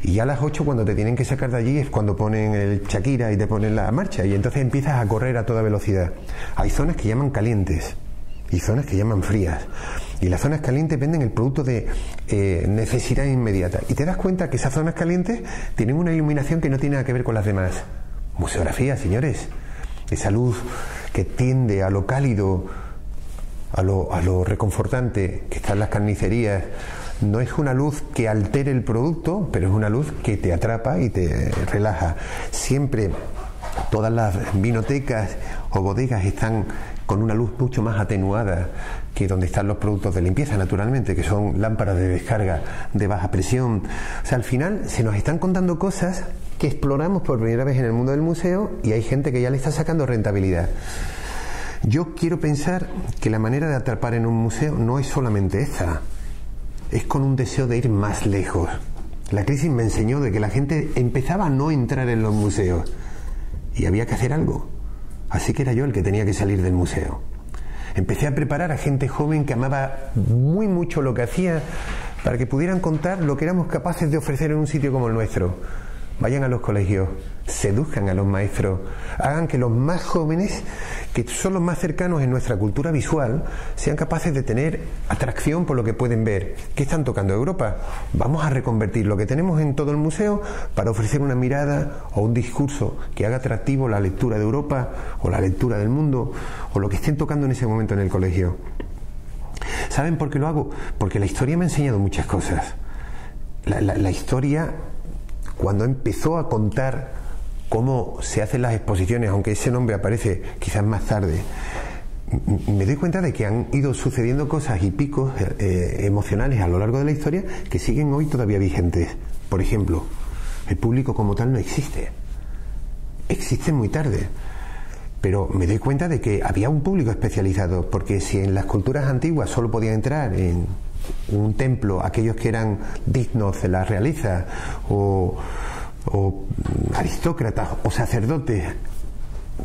Y ya a las 8, cuando te tienen que sacar de allí, es cuando ponen el Shakira y te ponen la marcha, y entonces empiezas a correr a toda velocidad. Hay zonas que llaman calientes y zonas que llaman frías, y las zonas calientes venden el producto de necesidad inmediata, y te das cuenta que esas zonas calientes tienen una iluminación que no tiene nada que ver con las demás. Museografía, señores, esa luz que tiende a lo cálido, a lo reconfortante, que está en las carnicerías. No es una luz que altere el producto, pero es una luz que te atrapa y te relaja. Siempre Todas las vinotecas o bodegas están con una luz mucho más atenuada que donde están los productos de limpieza, naturalmente, que son lámparas de descarga de baja presión. O sea, al final se nos están contando cosas que exploramos por primera vez en el mundo del museo y hay gente que ya le está sacando rentabilidad. Yo quiero pensar que la manera de atrapar en un museo no es solamente esta, es con un deseo de ir más lejos. La crisis me enseñó de que la gente empezaba a no entrar en los museos y había que hacer algo. Así que era yo el que tenía que salir del museo. Empecé a preparar a gente joven que amaba muy mucho lo que hacía para que pudieran contar lo que éramos capaces de ofrecer en un sitio como el nuestro. Vayan a los colegios, seduzcan a los maestros, hagan que los más jóvenes, que son los más cercanos en nuestra cultura visual, sean capaces de tener atracción por lo que pueden ver. ¿Qué están tocando Europa? Vamos a reconvertir lo que tenemos en todo el museo para ofrecer una mirada o un discurso que haga atractivo la lectura de Europa o la lectura del mundo o lo que estén tocando en ese momento en el colegio. ¿Saben por qué lo hago? Porque la historia me ha enseñado muchas cosas. La historia, cuando empezó a contar cómo se hacen las exposiciones, aunque ese nombre aparece quizás más tarde, me doy cuenta de que han ido sucediendo cosas y picos emocionales a lo largo de la historia que siguen hoy todavía vigentes. Por ejemplo, el público como tal no existe. Existe muy tarde. Pero me doy cuenta de que había un público especializado, porque si en las culturas antiguas solo podían entrar en un templo aquellos que eran dignos de la realeza o aristócratas o sacerdotes,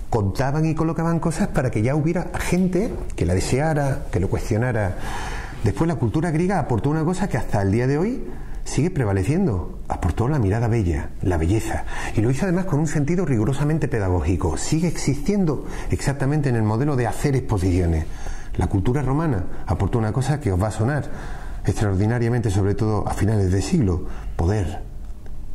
contaban y colocaban cosas para que ya hubiera gente que la deseara, que lo cuestionara. Después la cultura griega aportó una cosa que hasta el día de hoy sigue prevaleciendo. Aportó la mirada bella, la belleza, y lo hizo además con un sentido rigurosamente pedagógico. Sigue existiendo exactamente en el modelo de hacer exposiciones. La cultura romana aportó una cosa que os va a sonar extraordinariamente, sobre todo a finales de siglo: poder,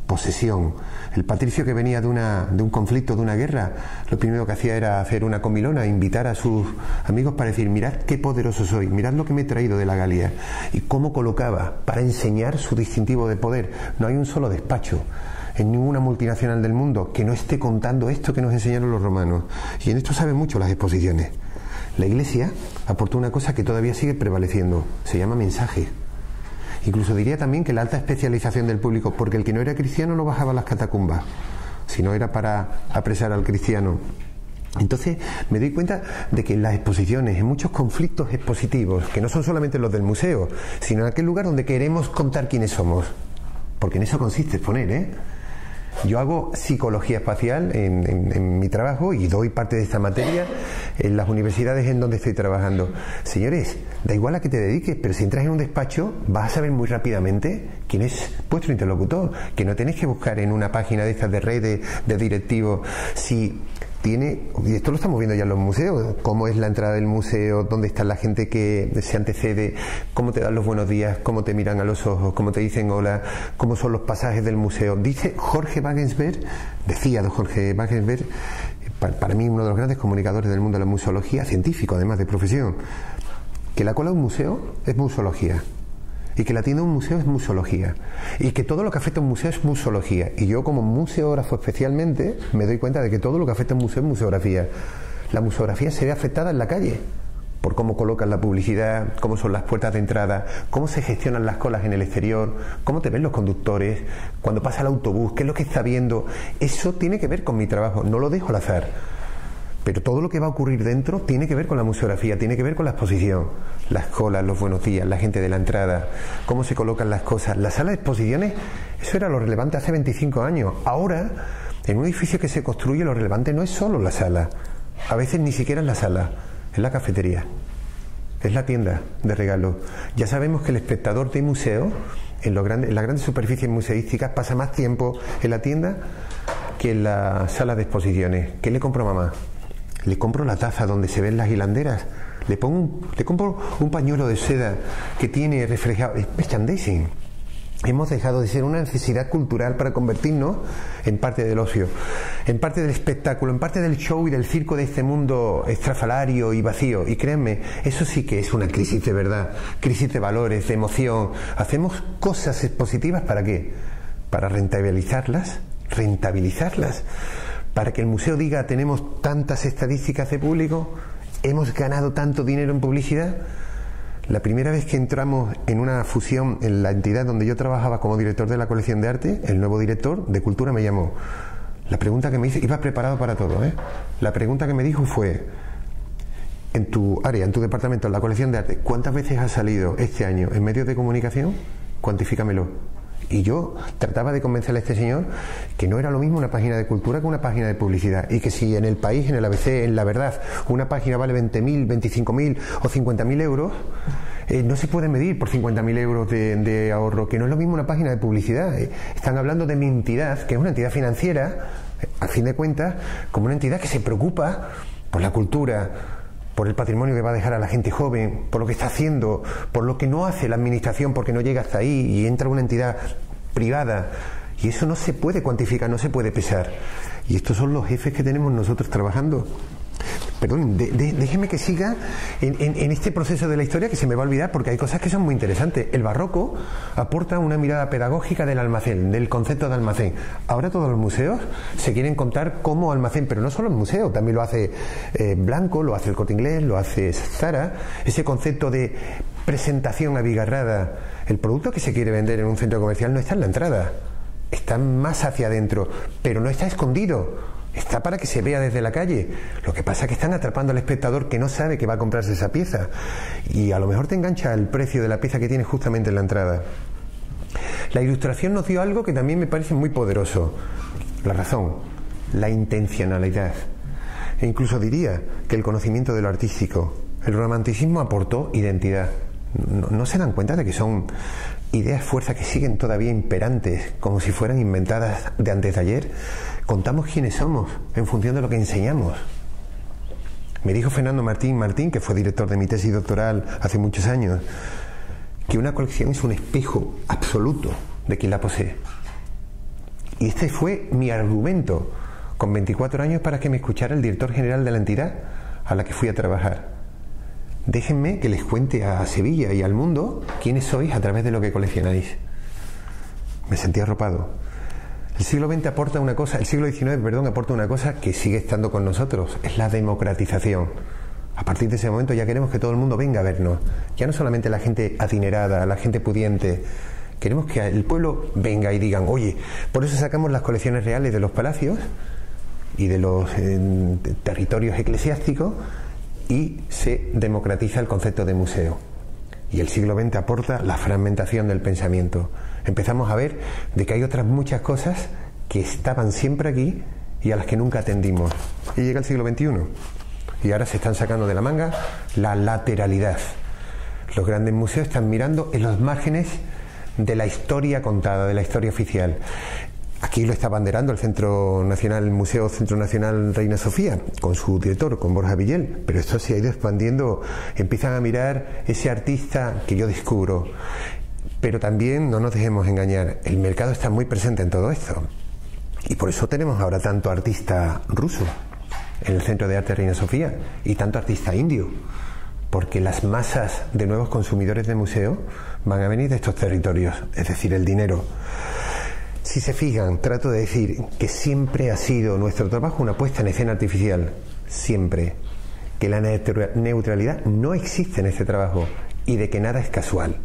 posesión. El patricio que venía de un conflicto, de una guerra, lo primero que hacía era hacer una comilona, invitar a sus amigos para decir: mirad qué poderoso soy, mirad lo que me he traído de la Galia. Y cómo colocaba para enseñar su distintivo de poder. No hay un solo despacho en ninguna multinacional del mundo que no esté contando esto que nos enseñaron los romanos. Y en esto saben mucho las exposiciones. La Iglesia aportó una cosa que todavía sigue prevaleciendo, se llama mensaje. Incluso diría también que la alta especialización del público, porque el que no era cristiano no bajaba a las catacumbas, sino era para apresar al cristiano. Entonces me doy cuenta de que en las exposiciones, en muchos conflictos expositivos, que no son solamente los del museo, sino en aquel lugar donde queremos contar quiénes somos, porque en eso consiste exponer, Yo hago psicología espacial en mi trabajo y doy parte de esta materia en las universidades en donde estoy trabajando. Señores, da igual a qué te dediques, pero si entras en un despacho vas a saber muy rápidamente quién es vuestro interlocutor, que no tenéis que buscar en una página de estas de redes, de directivos, si tiene, y esto lo estamos viendo ya en los museos, cómo es la entrada del museo, dónde está la gente que se antecede, cómo te dan los buenos días, cómo te miran a los ojos, cómo te dicen hola, cómo son los pasajes del museo. Dice Jorge Wagensberg, decía don Jorge Wagensberg, para mí uno de los grandes comunicadores del mundo de la museología, científico además de profesión, que la cola de un museo es museología, y que la tienda de un museo es museología, y que todo lo que afecta a un museo es museología. Y yo, como museógrafo especialmente, me doy cuenta de que todo lo que afecta a un museo es museografía. La museografía se ve afectada en la calle por cómo colocan la publicidad, cómo son las puertas de entrada, cómo se gestionan las colas en el exterior, cómo te ven los conductores, cuando pasa el autobús, qué es lo que está viendo. Eso tiene que ver con mi trabajo, no lo dejo al azar. Pero todo lo que va a ocurrir dentro tiene que ver con la museografía, tiene que ver con la exposición. Las colas, los buenos días, la gente de la entrada, cómo se colocan las cosas. La sala de exposiciones, eso era lo relevante hace 25 años. Ahora, en un edificio que se construye, lo relevante no es solo la sala. A veces ni siquiera es la sala, es la cafetería, es la tienda de regalo. Ya sabemos que el espectador de museo, en las grandes superficies museísticas, pasa más tiempo en la tienda que en la sala de exposiciones. ¿Qué le compro a mamá? Le compro la taza donde se ven las hilanderas, le compro un pañuelo de seda que tiene reflejado. Es merchandising. Hemos dejado de ser una necesidad cultural para convertirnos en parte del ocio, en parte del espectáculo, en parte del show y del circo de este mundo estrafalario y vacío. Y créanme, eso sí que es una crisis de verdad, crisis de valores, de emoción. Hacemos cosas expositivas, ¿para qué? Para rentabilizarlas, para que el museo diga tenemos tantas estadísticas de público, hemos ganado tanto dinero en publicidad. La primera vez que entramos en una fusión en la entidad donde yo trabajaba como director de la colección de arte, el nuevo director de Cultura me llamó. La pregunta que me hizo, iba preparado para todo, La pregunta que me dijo fue: en tu área, en tu departamento, en la colección de arte, ¿cuántas veces has salido este año en medios de comunicación? Cuantifícamelo. Y yo trataba de convencerle a este señor que no era lo mismo una página de cultura que una página de publicidad, y que si en El País, en el ABC, en La Verdad, una página vale 20.000, 25.000 o 50.000 euros, no se puede medir por 50.000 euros de ahorro, que no es lo mismo una página de publicidad. Están hablando de mi entidad, que es una entidad financiera, a fin de cuentas, como una entidad que se preocupa por la cultura, por el patrimonio que va a dejar a la gente joven, por lo que está haciendo, por lo que no hace la administración porque no llega hasta ahí y entra una entidad privada. Y eso no se puede cuantificar, no se puede pesar. Y estos son los jefes que tenemos nosotros trabajando. Perdón, déjeme que siga en este proceso de la historia, que se me va a olvidar porque hay cosas que son muy interesantes. El barroco aporta una mirada pedagógica del almacén, del concepto de almacén. Ahora todos los museos se quieren contar como almacén, pero no solo el museo, también lo hace Blanco, lo hace el Corte Inglés, lo hace Zara. Ese concepto de presentación abigarrada. El producto que se quiere vender en un centro comercial no está en la entrada, está más hacia adentro, pero no está escondido. Está para que se vea desde la calle. Lo que pasa es que están atrapando al espectador que no sabe que va a comprarse esa pieza. Y a lo mejor te engancha el precio de la pieza que tienes justamente en la entrada. La ilustración nos dio algo que también me parece muy poderoso. La razón, la intencionalidad. E incluso diría que el conocimiento de lo artístico. El romanticismo aportó identidad. ¿No se dan cuenta de que son ideas, fuerzas que siguen todavía imperantes, como si fueran inventadas de antes de ayer? Contamos quiénes somos en función de lo que enseñamos. Me dijo Fernando Martín, que fue director de mi tesis doctoral hace muchos años, que una colección es un espejo absoluto de quien la posee. Y este fue mi argumento con 24 años para que me escuchara el director general de la entidad a la que fui a trabajar. Déjenme que les cuente a Sevilla y al mundo quiénes sois a través de lo que coleccionáis. Me sentí arropado. El siglo XIX aporta una cosa, aporta una cosa que sigue estando con nosotros, es la democratización. A partir de ese momento ya queremos que todo el mundo venga a vernos. Ya no solamente la gente adinerada, la gente pudiente. Queremos que el pueblo venga y digan, oye, por eso sacamos las colecciones reales de los palacios y de los territorios eclesiásticos, y se democratiza el concepto de museo. Y el siglo XX aporta la fragmentación del pensamiento. Empezamos a ver de que hay otras muchas cosas que estaban siempre aquí y a las que nunca atendimos. Y llega el siglo XXI y ahora se están sacando de la manga la lateralidad. Los grandes museos están mirando en los márgenes de la historia contada, de la historia oficial. Aquí lo está abanderando el Museo Centro Nacional Reina Sofía, con su director, con Borja Villel, pero esto se ha ido expandiendo. Empiezan a mirar ese artista que yo descubro. Pero también no nos dejemos engañar, el mercado está muy presente en todo esto. Y por eso tenemos ahora tanto artista ruso en el Centro de Arte Reina Sofía y tanto artista indio, porque las masas de nuevos consumidores de museo van a venir de estos territorios, es decir, el dinero. Si se fijan, trato de decir que siempre ha sido nuestro trabajo una puesta en escena artificial, siempre, que la neutralidad no existe en este trabajo y de que nada es casual.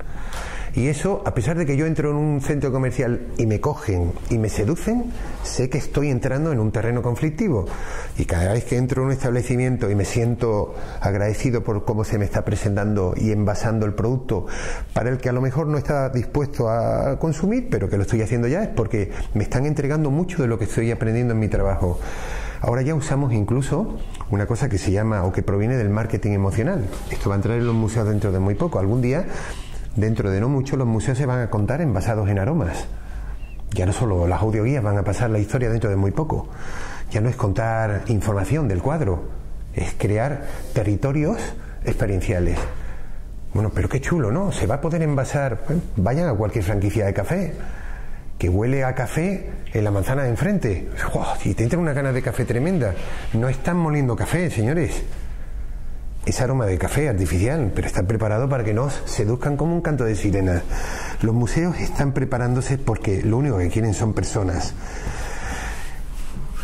Y eso, a pesar de que yo entro en un centro comercial y me cogen y me seducen, sé que estoy entrando en un terreno conflictivo. Y cada vez que entro en un establecimiento y me siento agradecido por cómo se me está presentando y envasando el producto, para el que a lo mejor no está dispuesto a consumir, pero que lo estoy haciendo ya, es porque me están entregando mucho de lo que estoy aprendiendo en mi trabajo. Ahora ya usamos incluso una cosa que se llama, o que proviene del marketing emocional. Esto va a entrar en los museos dentro de muy poco. Algún día, dentro de no mucho, los museos se van a contar basados en aromas. Ya no solo las audioguías van a pasar la historia dentro de muy poco. Ya no es contar información del cuadro, es crear territorios experienciales. Bueno, pero qué chulo, ¿no? Se va a poder envasar. Vayan a cualquier franquicia de café, que huele a café en la manzana de enfrente. ¡Wow! Y te entra una gana de café tremenda. No están moliendo café, señores. Es aroma de café artificial, pero está preparado para que nos seduzcan como un canto de sirena. Los museos están preparándose porque lo único que quieren son personas.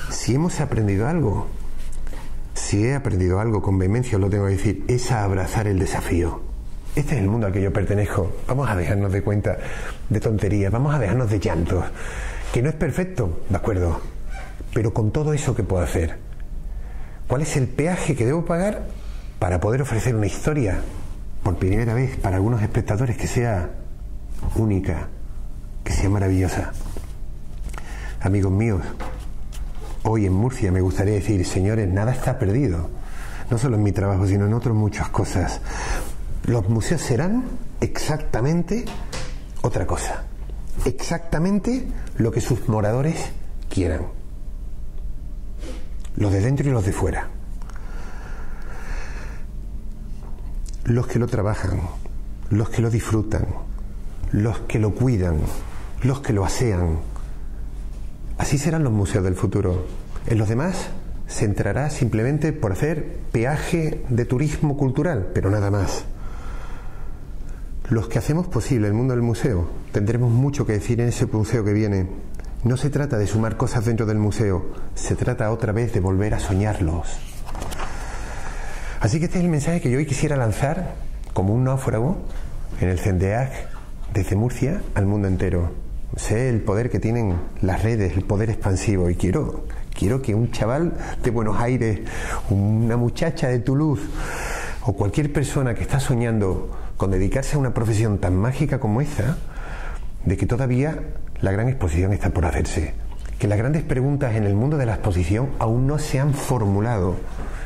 Si hemos aprendido algo, si he aprendido algo con vehemencia, os lo tengo que decir, es a abrazar el desafío. Este es el mundo al que yo pertenezco. Vamos a dejarnos de cuenta de tonterías, vamos a dejarnos de llantos. Que no es perfecto, de acuerdo, pero con todo eso, ¿qué puedo hacer? ¿Cuál es el peaje que debo pagar para poder ofrecer una historia, por primera vez, para algunos espectadores, que sea única, que sea maravillosa? Amigos míos, hoy en Murcia me gustaría decir, señores, nada está perdido. No solo en mi trabajo, sino en otras muchas cosas. Los museos serán exactamente otra cosa. Exactamente lo que sus moradores quieran. Los de dentro y los de fuera. Los que lo trabajan, los que lo disfrutan, los que lo cuidan, los que lo asean. Así serán los museos del futuro. En los demás se entrará simplemente por hacer peaje de turismo cultural, pero nada más. Los que hacemos posible el mundo del museo tendremos mucho que decir en ese museo que viene. No se trata de sumar cosas dentro del museo, se trata otra vez de volver a soñarlos. Así que este es el mensaje que yo hoy quisiera lanzar como un náufrago en el CENDEAC desde Murcia al mundo entero. Sé el poder que tienen las redes, el poder expansivo, y quiero que un chaval de Buenos Aires, una muchacha de Toulouse o cualquier persona que está soñando con dedicarse a una profesión tan mágica como esta, de que todavía la gran exposición está por hacerse, que las grandes preguntas en el mundo de la exposición aún no se han formulado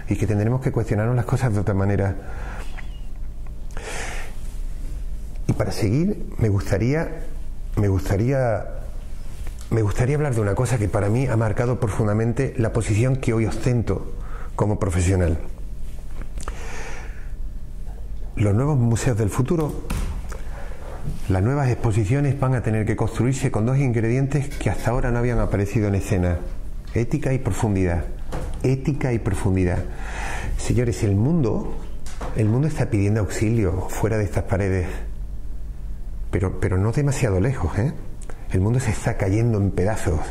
y que tendremos que cuestionarnos las cosas de otra manera. Y para seguir, me gustaría hablar de una cosa que para mí ha marcado profundamente la posición que hoy ostento como profesional. Los nuevos museos del futuro, las nuevas exposiciones van a tener que construirse con dos ingredientes que hasta ahora no habían aparecido en escena: ética y profundidad. Ética y profundidad. Señores, el mundo está pidiendo auxilio fuera de estas paredes, pero no demasiado lejos, ¿eh? El mundo se está cayendo en pedazos,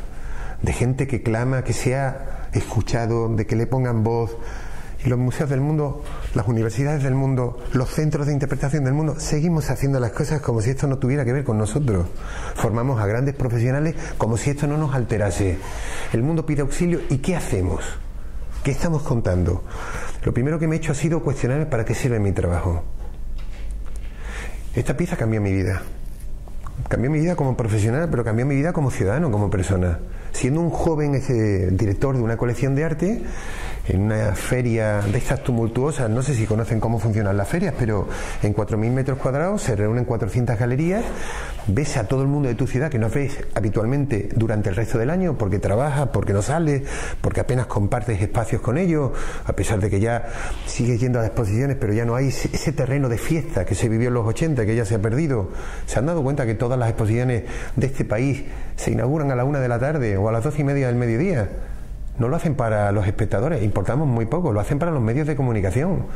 de gente que clama que sea escuchado, de que le pongan voz. Y los museos del mundo, las universidades del mundo, los centros de interpretación del mundo, seguimos haciendo las cosas como si esto no tuviera que ver con nosotros. Formamos a grandes profesionales como si esto no nos alterase. El mundo pide auxilio, ¿y qué hacemos? ¿Qué estamos contando? Lo primero que me he hecho ha sido cuestionarme para qué sirve mi trabajo. Esta pieza cambió mi vida. Cambió mi vida como profesional, pero cambió mi vida como ciudadano, como persona. Siendo un joven director de una colección de arte, en una feria de estas tumultuosas, no sé si conocen cómo funcionan las ferias, pero en 4.000 metros cuadrados se reúnen 400 galerías, ves a todo el mundo de tu ciudad que no ves habitualmente durante el resto del año, porque trabajas, porque no sales, porque apenas compartes espacios con ellos, a pesar de que ya sigues yendo a las exposiciones, pero ya no hay ese terreno de fiesta que se vivió en los 80, que ya se ha perdido. ¿Se han dado cuenta que todas las exposiciones de este país se inauguran a la 1 de la tarde o a las 12:30 del mediodía? No lo hacen para los espectadores, importamos muy poco, lo hacen para los medios de comunicación,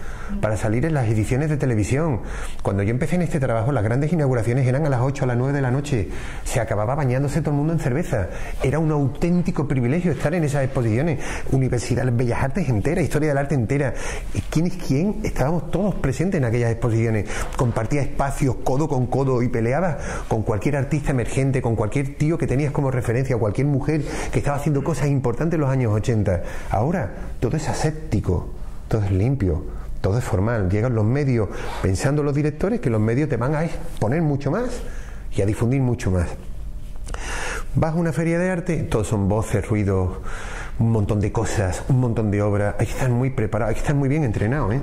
para salir en las ediciones de televisión. Cuando yo empecé en este trabajo, las grandes inauguraciones eran a las 8, a las 9 de la noche. Se acababa bañándose todo el mundo en cerveza. Era un auténtico privilegio estar en esas exposiciones. Universidad de Bellas Artes entera, Historia del Arte entera. ¿Quién es quién? Estábamos todos presentes en aquellas exposiciones. Compartía espacios codo con codo y peleaba con cualquier artista emergente, con cualquier tío que tenías como referencia, cualquier mujer que estaba haciendo cosas importantes en los años 80. Ahora todo es aséptico, todo es limpio, todo es formal. Llegan los medios pensando los directores que los medios te van a exponer mucho más y a difundir mucho más. Vas a una feria de arte, todos son voces, ruidos, un montón de cosas, un montón de obras. Hay que estar muy preparado, hay que estar muy bien entrenado, ¿eh?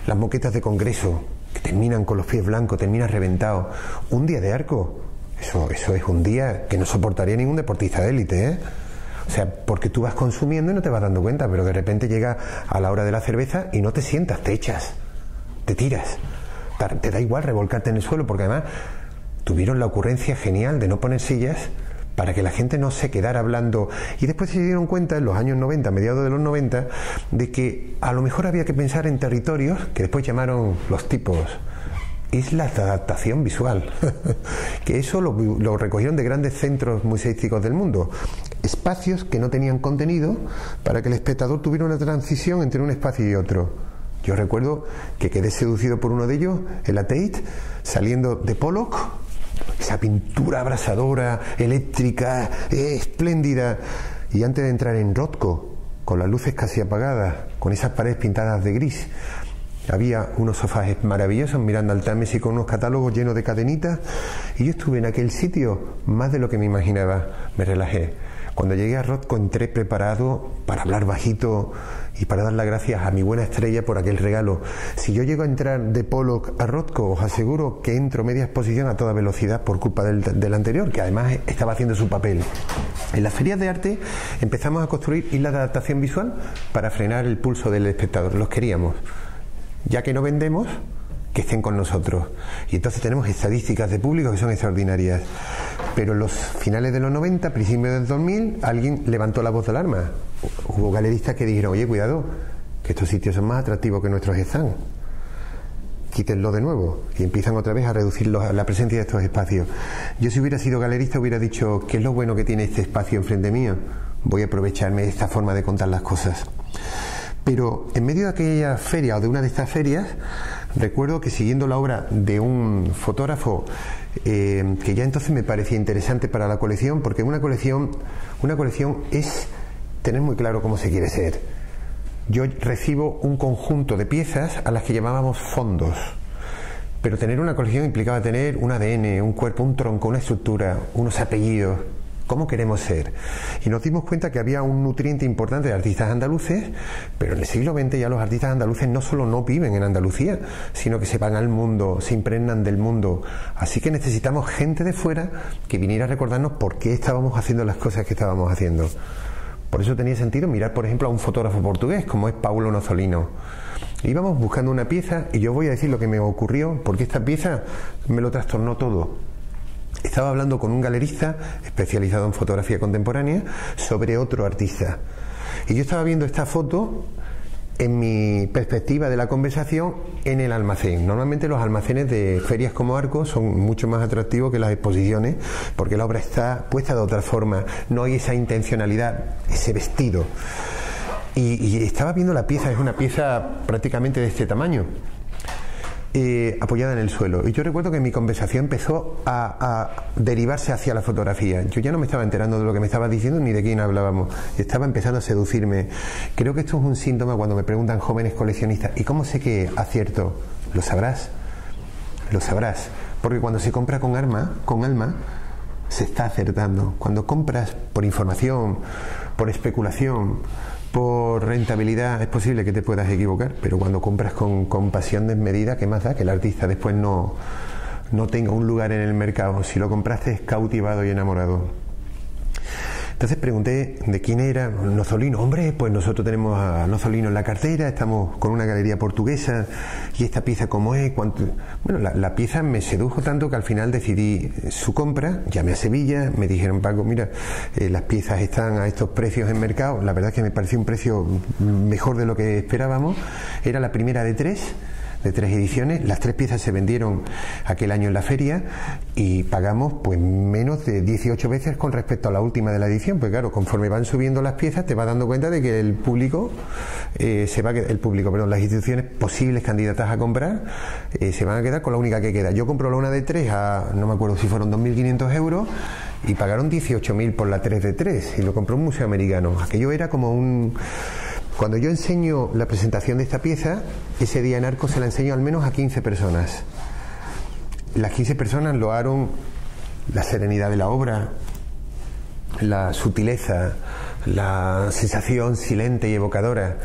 Las moquetas de congreso que terminan con los pies blancos, terminan reventados. Un día de arco, eso es un día que no soportaría ningún deportista de élite, ¿eh? O sea, porque tú vas consumiendo y no te vas dando cuenta, pero de repente llega a la hora de la cerveza y no te sientas, te echas, te tiras. Te da igual revolcarte en el suelo, porque además tuvieron la ocurrencia genial de no poner sillas para que la gente no se quedara hablando. Y después se dieron cuenta en los años 90, mediados de los 90, de que a lo mejor había que pensar en territorios que después llamaron los tipos es la adaptación visual. Que eso lo recogieron de grandes centros museísticos del mundo. Espacios que no tenían contenido para que el espectador tuviera una transición entre un espacio y otro. Yo recuerdo que quedé seducido por uno de ellos, en la Tate, saliendo de Pollock, esa pintura abrasadora, eléctrica, espléndida, y antes de entrar en Rothko, con las luces casi apagadas, con esas paredes pintadas de gris, había unos sofás maravillosos mirando al Támesis con unos catálogos llenos de cadenitas, y yo estuve en aquel sitio más de lo que me imaginaba. Me relajé. Cuando llegué a Rothko entré preparado para hablar bajito y para dar las gracias a mi buena estrella por aquel regalo. Si yo llego a entrar de Pollock a Rothko, os aseguro que entro media exposición a toda velocidad por culpa del anterior, que además estaba haciendo su papel. En las ferias de arte empezamos a construir islas de adaptación visual para frenar el pulso del espectador. Los queríamos. Ya que no vendemos, que estén con nosotros. Y entonces tenemos estadísticas de público que son extraordinarias. Pero en los finales de los 90, principios del 2000, alguien levantó la voz de alarma. Hubo galeristas que dijeron, oye, cuidado, que estos sitios son más atractivos que nuestros stands. Quítenlo de nuevo. Y empiezan otra vez a reducir la presencia de estos espacios. Yo, si hubiera sido galerista, hubiera dicho, ¿qué es lo bueno que tiene este espacio enfrente mío? Voy a aprovecharme de esta forma de contar las cosas. Pero en medio de aquella feria o de una de estas ferias, recuerdo que siguiendo la obra de un fotógrafo que ya entonces me parecía interesante para la colección, porque una colección es tener muy claro cómo se quiere ser. Yo recibo un conjunto de piezas a las que llamábamos fondos, pero tener una colección implicaba tener un ADN, un cuerpo, un tronco, una estructura, unos apellidos. ¿Cómo queremos ser? Y nos dimos cuenta que había un nutriente importante de artistas andaluces, pero en el siglo XX ya los artistas andaluces no solo no viven en Andalucía, sino que se van al mundo, se impregnan del mundo. Así que necesitamos gente de fuera que viniera a recordarnos por qué estábamos haciendo las cosas que estábamos haciendo. Por eso tenía sentido mirar, por ejemplo, a un fotógrafo portugués como es Paulo Nozzolino. Íbamos buscando una pieza y yo voy a decir lo que me ocurrió, porque esta pieza me lo trastornó todo. Estaba hablando con un galerista especializado en fotografía contemporánea sobre otro artista. Y yo estaba viendo esta foto en mi perspectiva de la conversación en el almacén. Normalmente los almacenes de ferias como Arco son mucho más atractivos que las exposiciones, porque la obra está puesta de otra forma, no hay esa intencionalidad, ese vestido. Y estaba viendo la pieza, es una pieza prácticamente de este tamaño, apoyada en el suelo, y yo recuerdo que mi conversación empezó a derivarse hacia la fotografía. Yo ya no me estaba enterando de lo que me estaba diciendo ni de quién hablábamos, estaba empezando a seducirme. Creo que esto es un síntoma cuando me preguntan jóvenes coleccionistas, ¿y cómo sé que acierto? Lo sabrás, porque cuando se compra con alma se está acertando. Cuando compras por información, por especulación, por rentabilidad, es posible que te puedas equivocar, pero cuando compras con pasión desmedida, ¿qué más da? Que el artista después no tenga un lugar en el mercado. Si lo compraste es cautivado y enamorado. Entonces pregunté de quién era Nozzolino. Hombre, pues nosotros tenemos a Nozzolino en la cartera, estamos con una galería portuguesa, y esta pieza cómo es, cuánto... Bueno, la pieza me sedujo tanto que al final decidí su compra. Llamé a Sevilla, me dijeron, Paco, mira, las piezas están a estos precios en mercado. La verdad es que me pareció un precio mejor de lo que esperábamos. Era la primera de tres ediciones. Las 3 piezas se vendieron aquel año en la feria y pagamos pues menos de 18 veces con respecto a la última de la edición, pues claro, conforme van subiendo las piezas te vas dando cuenta de que el público las instituciones posibles candidatas a comprar se van a quedar con la única que queda. Yo compro la una de 3 a, no me acuerdo si fueron 2.500 euros, y pagaron 18.000 por la 3 de 3, y lo compró un museo americano. Aquello era como un... Cuando yo enseño la presentación de esta pieza, ese día en Arco se la enseño al menos a 15 personas. Las 15 personas loaron la serenidad de la obra, la sutileza, la sensación silente y evocadora.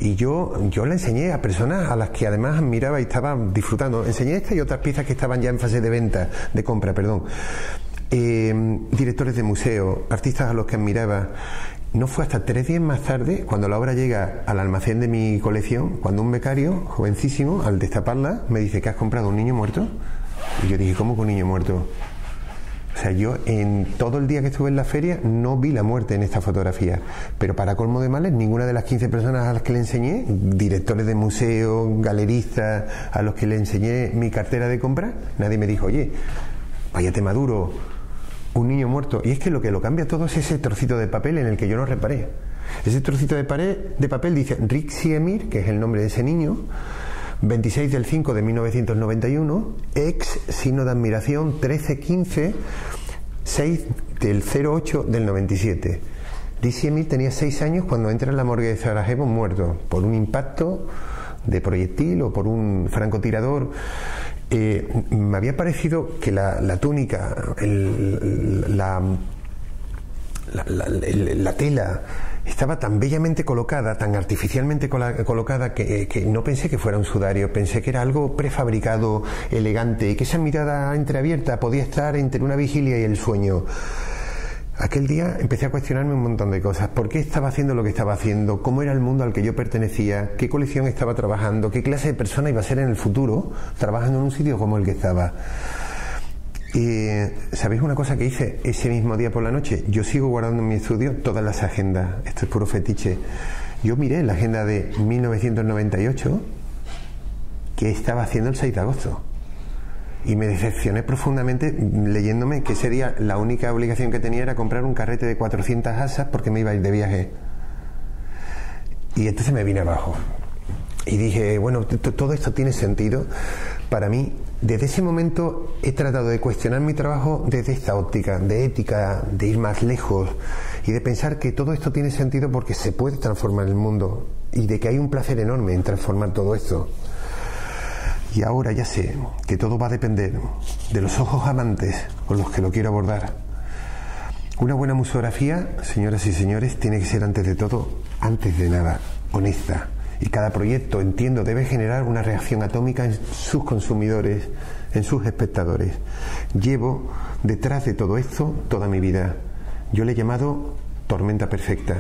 Y yo la enseñé a personas a las que además admiraba y estaban disfrutando. Enseñé esta y otras piezas que estaban ya en fase de compra. Directores de museo, artistas a los que admiraba. No fue hasta 3 días más tarde, cuando la obra llega al almacén de mi colección, cuando un becario, jovencísimo, al destaparla, me dice, ¿que has comprado un niño muerto? Y yo dije, ¿cómo que un niño muerto? O O sea, yo en todo el día que estuve en la feria no vi la muerte en esta fotografía, pero para colmo de males, ninguna de las 15 personas a las que le enseñé, directores de museos, galeristas, a los que le enseñé mi cartera de compra, nadie me dijo, oye, váyate Maduro, un niño muerto. Y es que lo cambia todo es ese trocito de papel en el que yo no reparé. Ese trocito de papel dice Rick Siemir, que es el nombre de ese niño, 26 del 5 de 1991, ex, signo de admiración, 13-15, 6 del 08 del 97. Rick Siemir tenía 6 años cuando entra en la morgue de Sarajevo muerto por un impacto de proyectil o por un francotirador. Me había parecido que la túnica, la tela estaba tan bellamente colocada, tan artificialmente colocada que no pensé que fuera un sudario, pensé que era algo prefabricado, elegante, y que esa mirada entreabierta podía estar entre una vigilia y el sueño. Aquel día empecé a cuestionarme un montón de cosas. ¿Por qué estaba haciendo lo que estaba haciendo? ¿Cómo era el mundo al que yo pertenecía? ¿Qué colección estaba trabajando? ¿Qué clase de persona iba a ser en el futuro trabajando en un sitio como el que estaba? Y ¿sabéis una cosa que hice ese mismo día por la noche? Yo sigo guardando en mi estudio todas las agendas. Esto es puro fetiche. Yo miré la agenda de 1998 que estaba haciendo el 6 de agosto. Y me decepcioné profundamente leyéndome que ese día la única obligación que tenía era comprar un carrete de 400 asas porque me iba a ir de viaje. Y entonces me vine abajo. Y dije, bueno, todo esto tiene sentido para mí. Desde ese momento he tratado de cuestionar mi trabajo desde esta óptica, de ética, de ir más lejos y de pensar que todo esto tiene sentido porque se puede transformar el mundo y de que hay un placer enorme en transformar todo esto. Y ahora ya sé que todo va a depender de los ojos amantes con los que lo quiero abordar. Una buena museografía, señoras y señores, tiene que ser antes de todo, antes de nada, honesta. Y cada proyecto, entiendo, debe generar una reacción atómica en sus consumidores, en sus espectadores. Llevo detrás de todo esto toda mi vida. Yo le he llamado tormenta perfecta.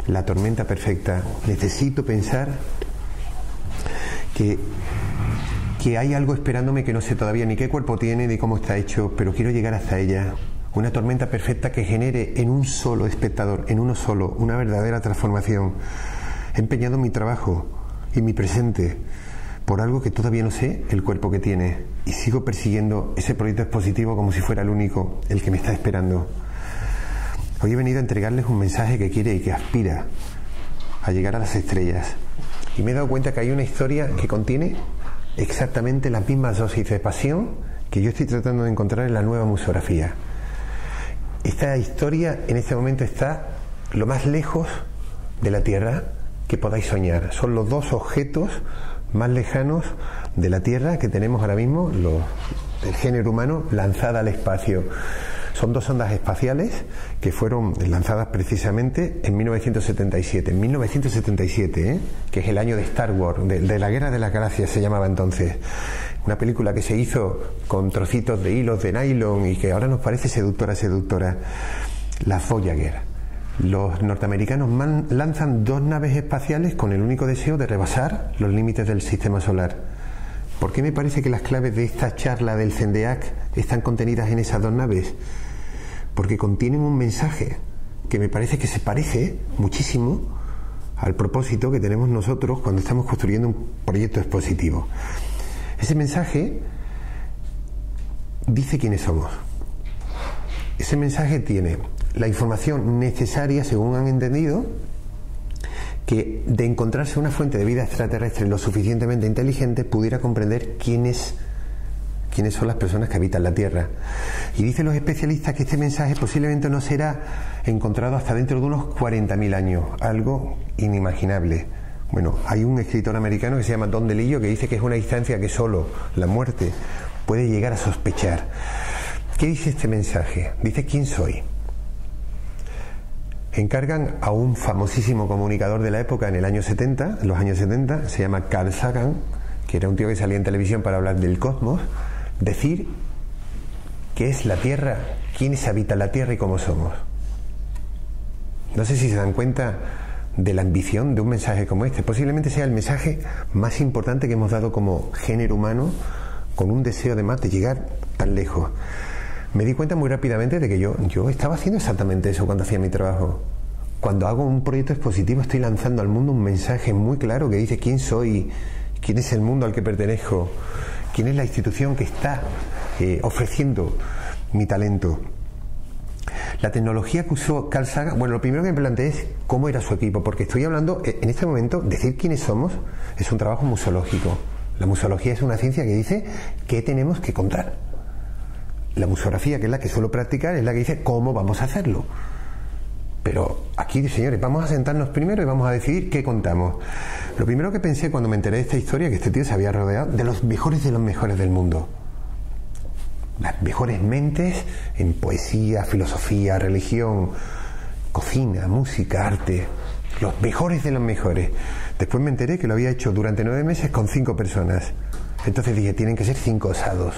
La tormenta perfecta. Necesito pensar que hay algo esperándome que no sé todavía ni qué cuerpo tiene ni cómo está hecho, pero quiero llegar hasta ella. Una tormenta perfecta que genere en un solo espectador, en uno solo, una verdadera transformación. He empeñado mi trabajo y mi presente por algo que todavía no sé el cuerpo que tiene, y sigo persiguiendo ese proyecto expositivo como si fuera el único, el que me está esperando. Hoy he venido a entregarles un mensaje que quiere y que aspira a llegar a las estrellas, y me he dado cuenta que hay una historia que contiene exactamente las mismas dosis de pasión que yo estoy tratando de encontrar en la nueva museografía. Esta historia en este momento está lo más lejos de la Tierra que podáis soñar. Son los dos objetos más lejanos de la Tierra que tenemos ahora mismo, el género humano, lanzada al espacio. Son dos ondas espaciales que fueron lanzadas precisamente en 1977. En 1977, que es el año de Star Wars, de la Guerra de las Galaxias se llamaba entonces. Una película que se hizo con trocitos de hilos de nylon y que ahora nos parece seductora. La Voyager. Los norteamericanos lanzan dos naves espaciales con el único deseo de rebasar los límites del sistema solar. ¿Por qué me parece que las claves de esta charla del CENDEAC están contenidas en esas dos naves? Porque contienen un mensaje que me parece que se parece muchísimo al propósito que tenemos nosotros cuando estamos construyendo un proyecto expositivo. Ese mensaje dice quiénes somos. Ese mensaje tiene la información necesaria, según han entendido, que de encontrarse una fuente de vida extraterrestre lo suficientemente inteligente pudiera comprender quiénes son las personas que habitan la Tierra. Y dicen los especialistas que este mensaje posiblemente no será encontrado hasta dentro de unos 40.000 años, algo inimaginable. Bueno, hay un escritor americano que se llama Don DeLillo que dice que es una distancia que solo la muerte puede llegar a sospechar. ¿Qué dice este mensaje? Dice quién soy. Encargan a un famosísimo comunicador de la época en los años 70, se llama Carl Sagan, que era un tío que salía en televisión para hablar del cosmos, decir qué es la Tierra, quiénes habitan la Tierra y cómo somos. No sé si se dan cuenta de la ambición de un mensaje como este. Posiblemente sea el mensaje más importante que hemos dado como género humano, con un deseo además de llegar tan lejos. me di cuenta muy rápidamente de que yo estaba haciendo exactamente eso cuando hacía mi trabajo. Cuando hago un proyecto expositivo estoy lanzando al mundo un mensaje muy claro que dice quién soy, quién es el mundo al que pertenezco, quién es la institución que está ofreciendo mi talento. La tecnología que usó Carl Sagan, bueno, lo primero que me planteé es cómo era su equipo, porque estoy hablando, en este momento, decir quiénes somos es un trabajo museológico. La museología es una ciencia que dice qué tenemos que contar. La museografía, que es la que suelo practicar, es la que dice cómo vamos a hacerlo. Pero aquí, señores, vamos a sentarnos primero y vamos a decidir qué contamos. Lo primero que pensé cuando me enteré de esta historia, que este tío se había rodeado de los mejores del mundo. Las mejores mentes en poesía, filosofía, religión, cocina, música, arte. Los mejores de los mejores. Después me enteré que lo había hecho durante 9 meses con 5 personas. Entonces dije, tienen que ser 5 osados.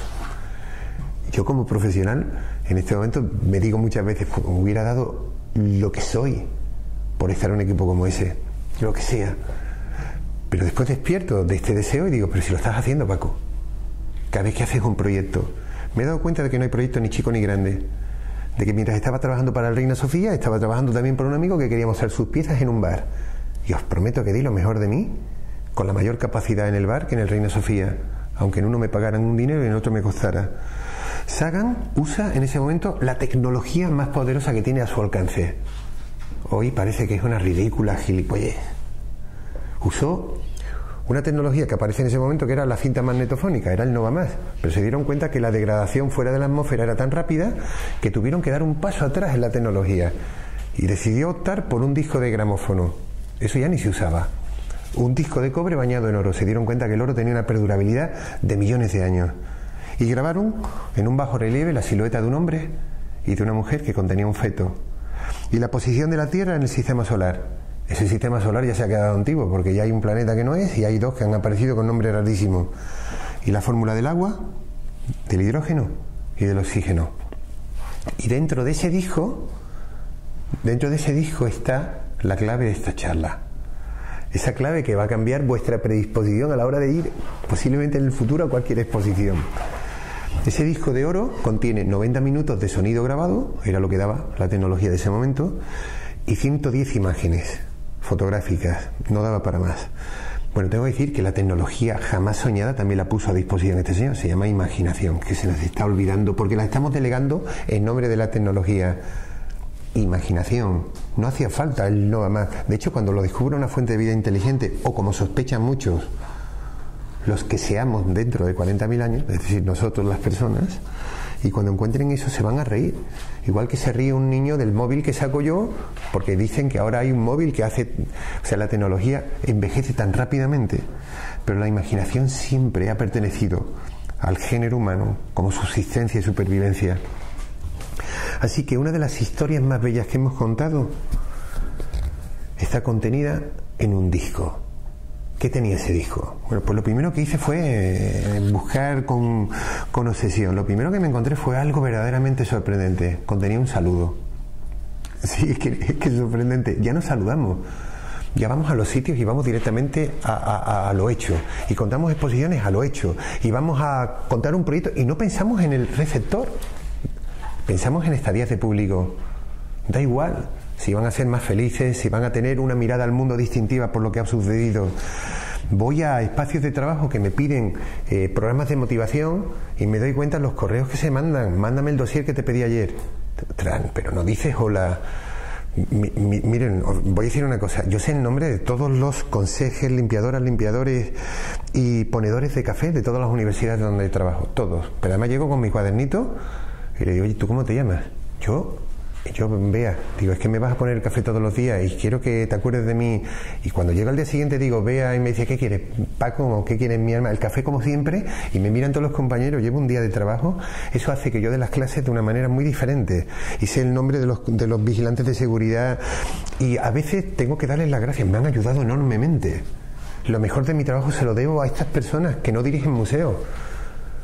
Yo como profesional, en este momento, me digo muchas veces, hubiera dado lo que soy por estar en un equipo como ese, lo que sea. Pero después despierto de este deseo y digo, pero si lo estás haciendo, Paco. Cada vez que haces un proyecto, me he dado cuenta de que no hay proyecto ni chico ni grande. De que mientras estaba trabajando para el Reina Sofía, estaba trabajando también por un amigo que quería mostrar sus piezas en un bar. Y os prometo que di lo mejor de mí, con la mayor capacidad en el bar que en el Reina Sofía, aunque en uno me pagaran un dinero y en otro me costara. Sagan usa en ese momento la tecnología más poderosa que tiene a su alcance. Hoy parece que es una ridícula gilipollez. Usó una tecnología que aparece en ese momento, que era la cinta magnetofónica, era el Nova Más, pero se dieron cuenta que la degradación fuera de la atmósfera era tan rápida que tuvieron que dar un paso atrás en la tecnología y decidió optar por un disco de gramófono. Eso ya ni se usaba. Un disco de cobre bañado en oro. Se dieron cuenta que el oro tenía una perdurabilidad de millones de años. Y grabaron en un bajo relieve la silueta de un hombre y de una mujer que contenía un feto. Y la posición de la Tierra en el sistema solar. Ese sistema solar ya se ha quedado antiguo, porque ya hay un planeta que no es y hay 2 que han aparecido con nombres rarísimos. Y la fórmula del agua, del hidrógeno y del oxígeno. Y dentro de ese disco está la clave de esta charla. Esa clave que va a cambiar vuestra predisposición a la hora de ir posiblemente en el futuro a cualquier exposición. Ese disco de oro contiene 90 minutos de sonido grabado, era lo que daba la tecnología de ese momento, y 110 imágenes fotográficas, no daba para más. Bueno, tengo que decir que la tecnología jamás soñada también la puso a disposición este señor, se llama imaginación, que se nos está olvidando porque la estamos delegando en nombre de la tecnología. Imaginación, no hacía falta el Nova Más. De hecho, cuando lo descubra una fuente de vida inteligente, o como sospechan muchos, los que seamos dentro de 40.000 años, es decir, nosotros las personas, y cuando encuentren eso se van a reír, igual que se ríe un niño del móvil que saco yo, porque dicen que ahora hay un móvil que hace, o sea, la tecnología envejece tan rápidamente, pero la imaginación siempre ha pertenecido al género humano como subsistencia y supervivencia. Así que una de las historias más bellas que hemos contado está contenida en un disco. ¿Qué tenía ese disco? Bueno, pues lo primero que hice fue buscar con obsesión. Lo primero que me encontré fue algo verdaderamente sorprendente. Contenía un saludo. Sí, es que es sorprendente. Ya nos saludamos. Ya vamos a los sitios y vamos directamente a lo hecho. Y contamos exposiciones a lo hecho. Y vamos a contar un proyecto y no pensamos en el receptor. Pensamos en estadías de público. Da igual si van a ser más felices, si van a tener una mirada al mundo distintiva por lo que ha sucedido. Voy a espacios de trabajo que me piden programas de motivación y me doy cuenta de los correos que se mandan. Mándame el dossier que te pedí ayer. Pero no dices hola. Miren, os voy a decir una cosa. Yo sé el nombre de todos los consejes, limpiadoras, limpiadores y ponedores de café de todas las universidades donde trabajo. Todos. Pero además llego con mi cuadernito y le digo, oye, ¿tú cómo te llamas? Yo, Bea, digo, es que me vas a poner el café todos los días y quiero que te acuerdes de mí. Y cuando llega el día siguiente digo, Bea, y me dice, ¿qué quieres, Paco? ¿Qué quieres, mi alma? El café como siempre. Y me miran todos los compañeros, llevo un día de trabajo. Eso hace que yo dé las clases de una manera muy diferente. Y sé el nombre de los vigilantes de seguridad. Y a veces tengo que darles las gracias, me han ayudado enormemente. Lo mejor de mi trabajo se lo debo a estas personas que no dirigen museos.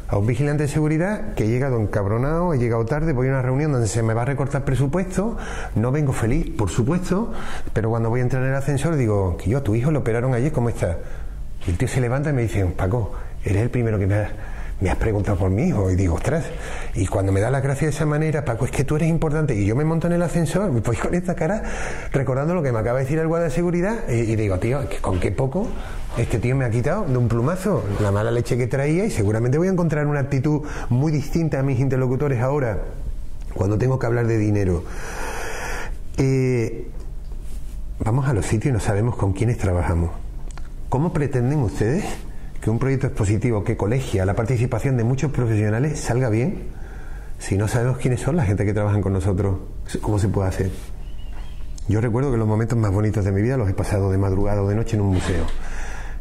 A un vigilante de seguridad que he llegado encabronado, he llegado tarde, voy a una reunión donde se me va a recortar presupuesto, no vengo feliz, por supuesto, pero cuando voy a entrar en el ascensor digo, que yo, a tu hijo lo operaron ayer, ¿cómo está? Y el tío se levanta y me dice, Paco, eres el primero que me has preguntado por mi hijo, y digo, ostras, y cuando me da las gracias de esa manera, Paco, es que tú eres importante, y yo me monto en el ascensor, me voy con esta cara recordando lo que me acaba de decir el guardia de seguridad, y digo, tío, con qué poco este tío me ha quitado de un plumazo la mala leche que traía, y seguramente voy a encontrar una actitud muy distinta a mis interlocutores ahora cuando tengo que hablar de dinero. Vamos a los sitios y no sabemos con quiénes trabajamos. ¿Cómo pretenden ustedes que un proyecto expositivo que colegia la participación de muchos profesionales salga bien si no sabemos quiénes son la gente que trabajan con nosotros? ¿Cómo se puede hacer? Yo recuerdo que los momentos más bonitos de mi vida los he pasado de madrugada o de noche en un museo.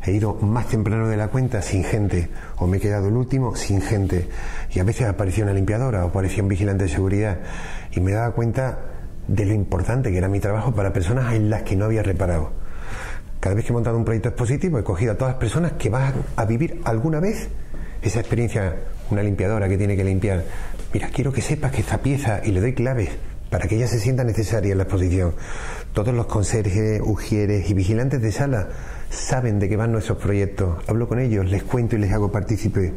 He ido más temprano de la cuenta sin gente, o me he quedado el último sin gente, y a veces aparecía una limpiadora o aparecía un vigilante de seguridad, y me daba cuenta de lo importante que era mi trabajo para personas en las que no había reparado. Cada vez que he montado un proyecto expositivo he cogido a todas las personas que van a vivir alguna vez esa experiencia, una limpiadora que tiene que limpiar. Mira, quiero que sepas que esta pieza, y le doy claves para que ella se sienta necesaria en la exposición. Todos los conserjes, ujieres y vigilantes de sala saben de qué van nuestros proyectos. Hablo con ellos, les cuento y les hago partícipe.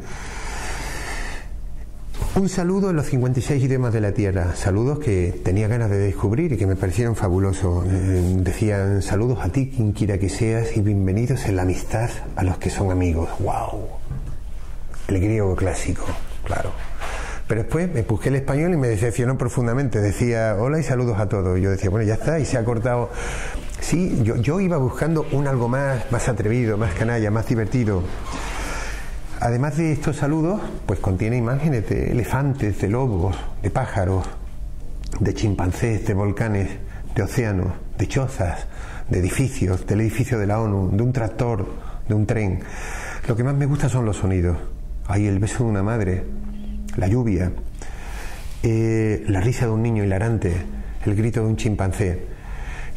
Un saludo en los 56 idiomas de la Tierra, saludos que tenía ganas de descubrir y que me parecieron fabulosos. Decían, saludos a ti, quien quiera que seas, y bienvenidos en la amistad a los que son amigos. ¡Wow! El griego clásico, claro. Pero después me busqué el español y me decepcionó profundamente. Decía, hola y saludos a todos. Y yo decía, bueno, ya está, y se ha cortado. Sí, yo iba buscando un algo más atrevido, más canalla, más divertido. Además de estos saludos, pues contiene imágenes de elefantes, de lobos, de pájaros, de chimpancés, de volcanes, de océanos, de chozas, de edificios, del edificio de la ONU, de un tractor, de un tren. Lo que más me gusta son los sonidos. Hay el beso de una madre, la lluvia, la risa de un niño hilarante, el grito de un chimpancé.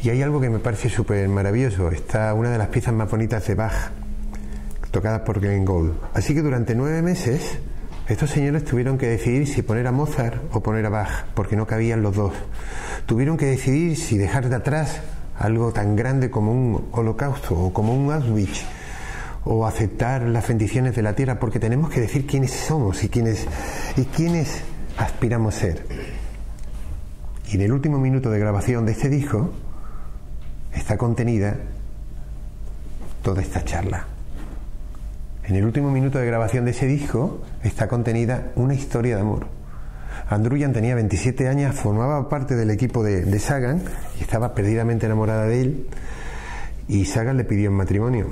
Y hay algo que me parece súper maravilloso. Está una de las piezas más bonitas de Bach, tocadas por Glenn Gould. Así que durante 9 meses estos señores tuvieron que decidir si poner a Mozart o poner a Bach, porque no cabían los dos. Tuvieron que decidir si dejar de atrás algo tan grande como un holocausto o como un Auschwitz, o aceptar las bendiciones de la tierra, porque tenemos que decir quiénes somos y quiénes aspiramos a ser. Y en el último minuto de grabación de este disco está contenida toda esta charla. En el último minuto de grabación de ese disco está contenida una historia de amor. Andruyan tenía 27 años, formaba parte del equipo de Sagan y estaba perdidamente enamorada de él, y Sagan le pidió en matrimonio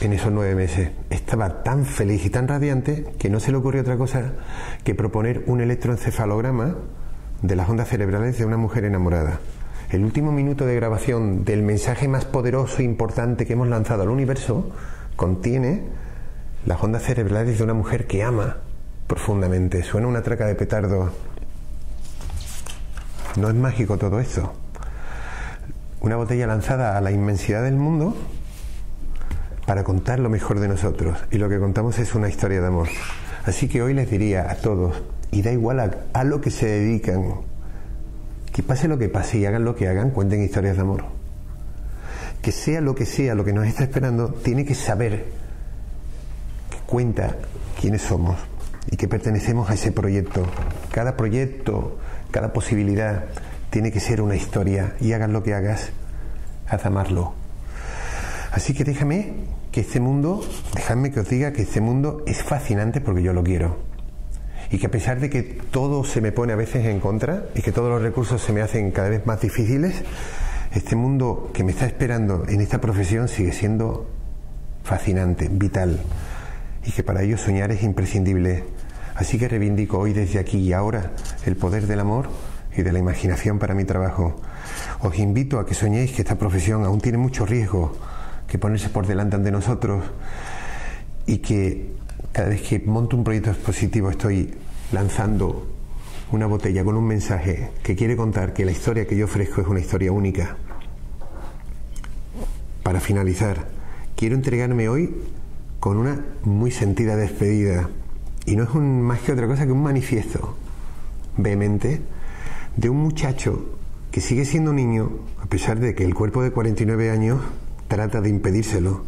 en esos 9 meses. Estaba tan feliz y tan radiante que no se le ocurrió otra cosa que proponer un electroencefalograma de las ondas cerebrales de una mujer enamorada. El último minuto de grabación del mensaje más poderoso e importante que hemos lanzado al universo contiene las ondas cerebrales de una mujer que ama profundamente. Suena una traca de petardo. ¿No es mágico todo esto? Una botella lanzada a la inmensidad del mundo para contar lo mejor de nosotros, y lo que contamos es una historia de amor. Así que hoy les diría a todos, y da igual a lo que se dedican, que pase lo que pase y hagan lo que hagan, cuenten historias de amor. Que sea lo que nos está esperando, tiene que saber que cuenta quiénes somos y que pertenecemos a ese proyecto. Cada proyecto, cada posibilidad tiene que ser una historia, y hagas lo que hagas, haz amarlo. Así que dejadme que os diga que este mundo es fascinante porque yo lo quiero. Y que a pesar de que todo se me pone a veces en contra y que todos los recursos se me hacen cada vez más difíciles, este mundo que me está esperando en esta profesión sigue siendo fascinante, vital, y que para ello soñar es imprescindible. Así que reivindico hoy, desde aquí y ahora, el poder del amor y de la imaginación para mi trabajo. Os invito a que soñéis que esta profesión aún tiene mucho riesgo que ponerse por delante ante nosotros, y que cada vez que monto un proyecto expositivo estoy lanzando una botella con un mensaje que quiere contar que la historia que yo ofrezco es una historia única. Para finalizar, quiero entregarme hoy con una muy sentida despedida, y no es más que otra cosa que un manifiesto vehemente de un muchacho que sigue siendo niño a pesar de que el cuerpo de 49 años trata de impedírselo,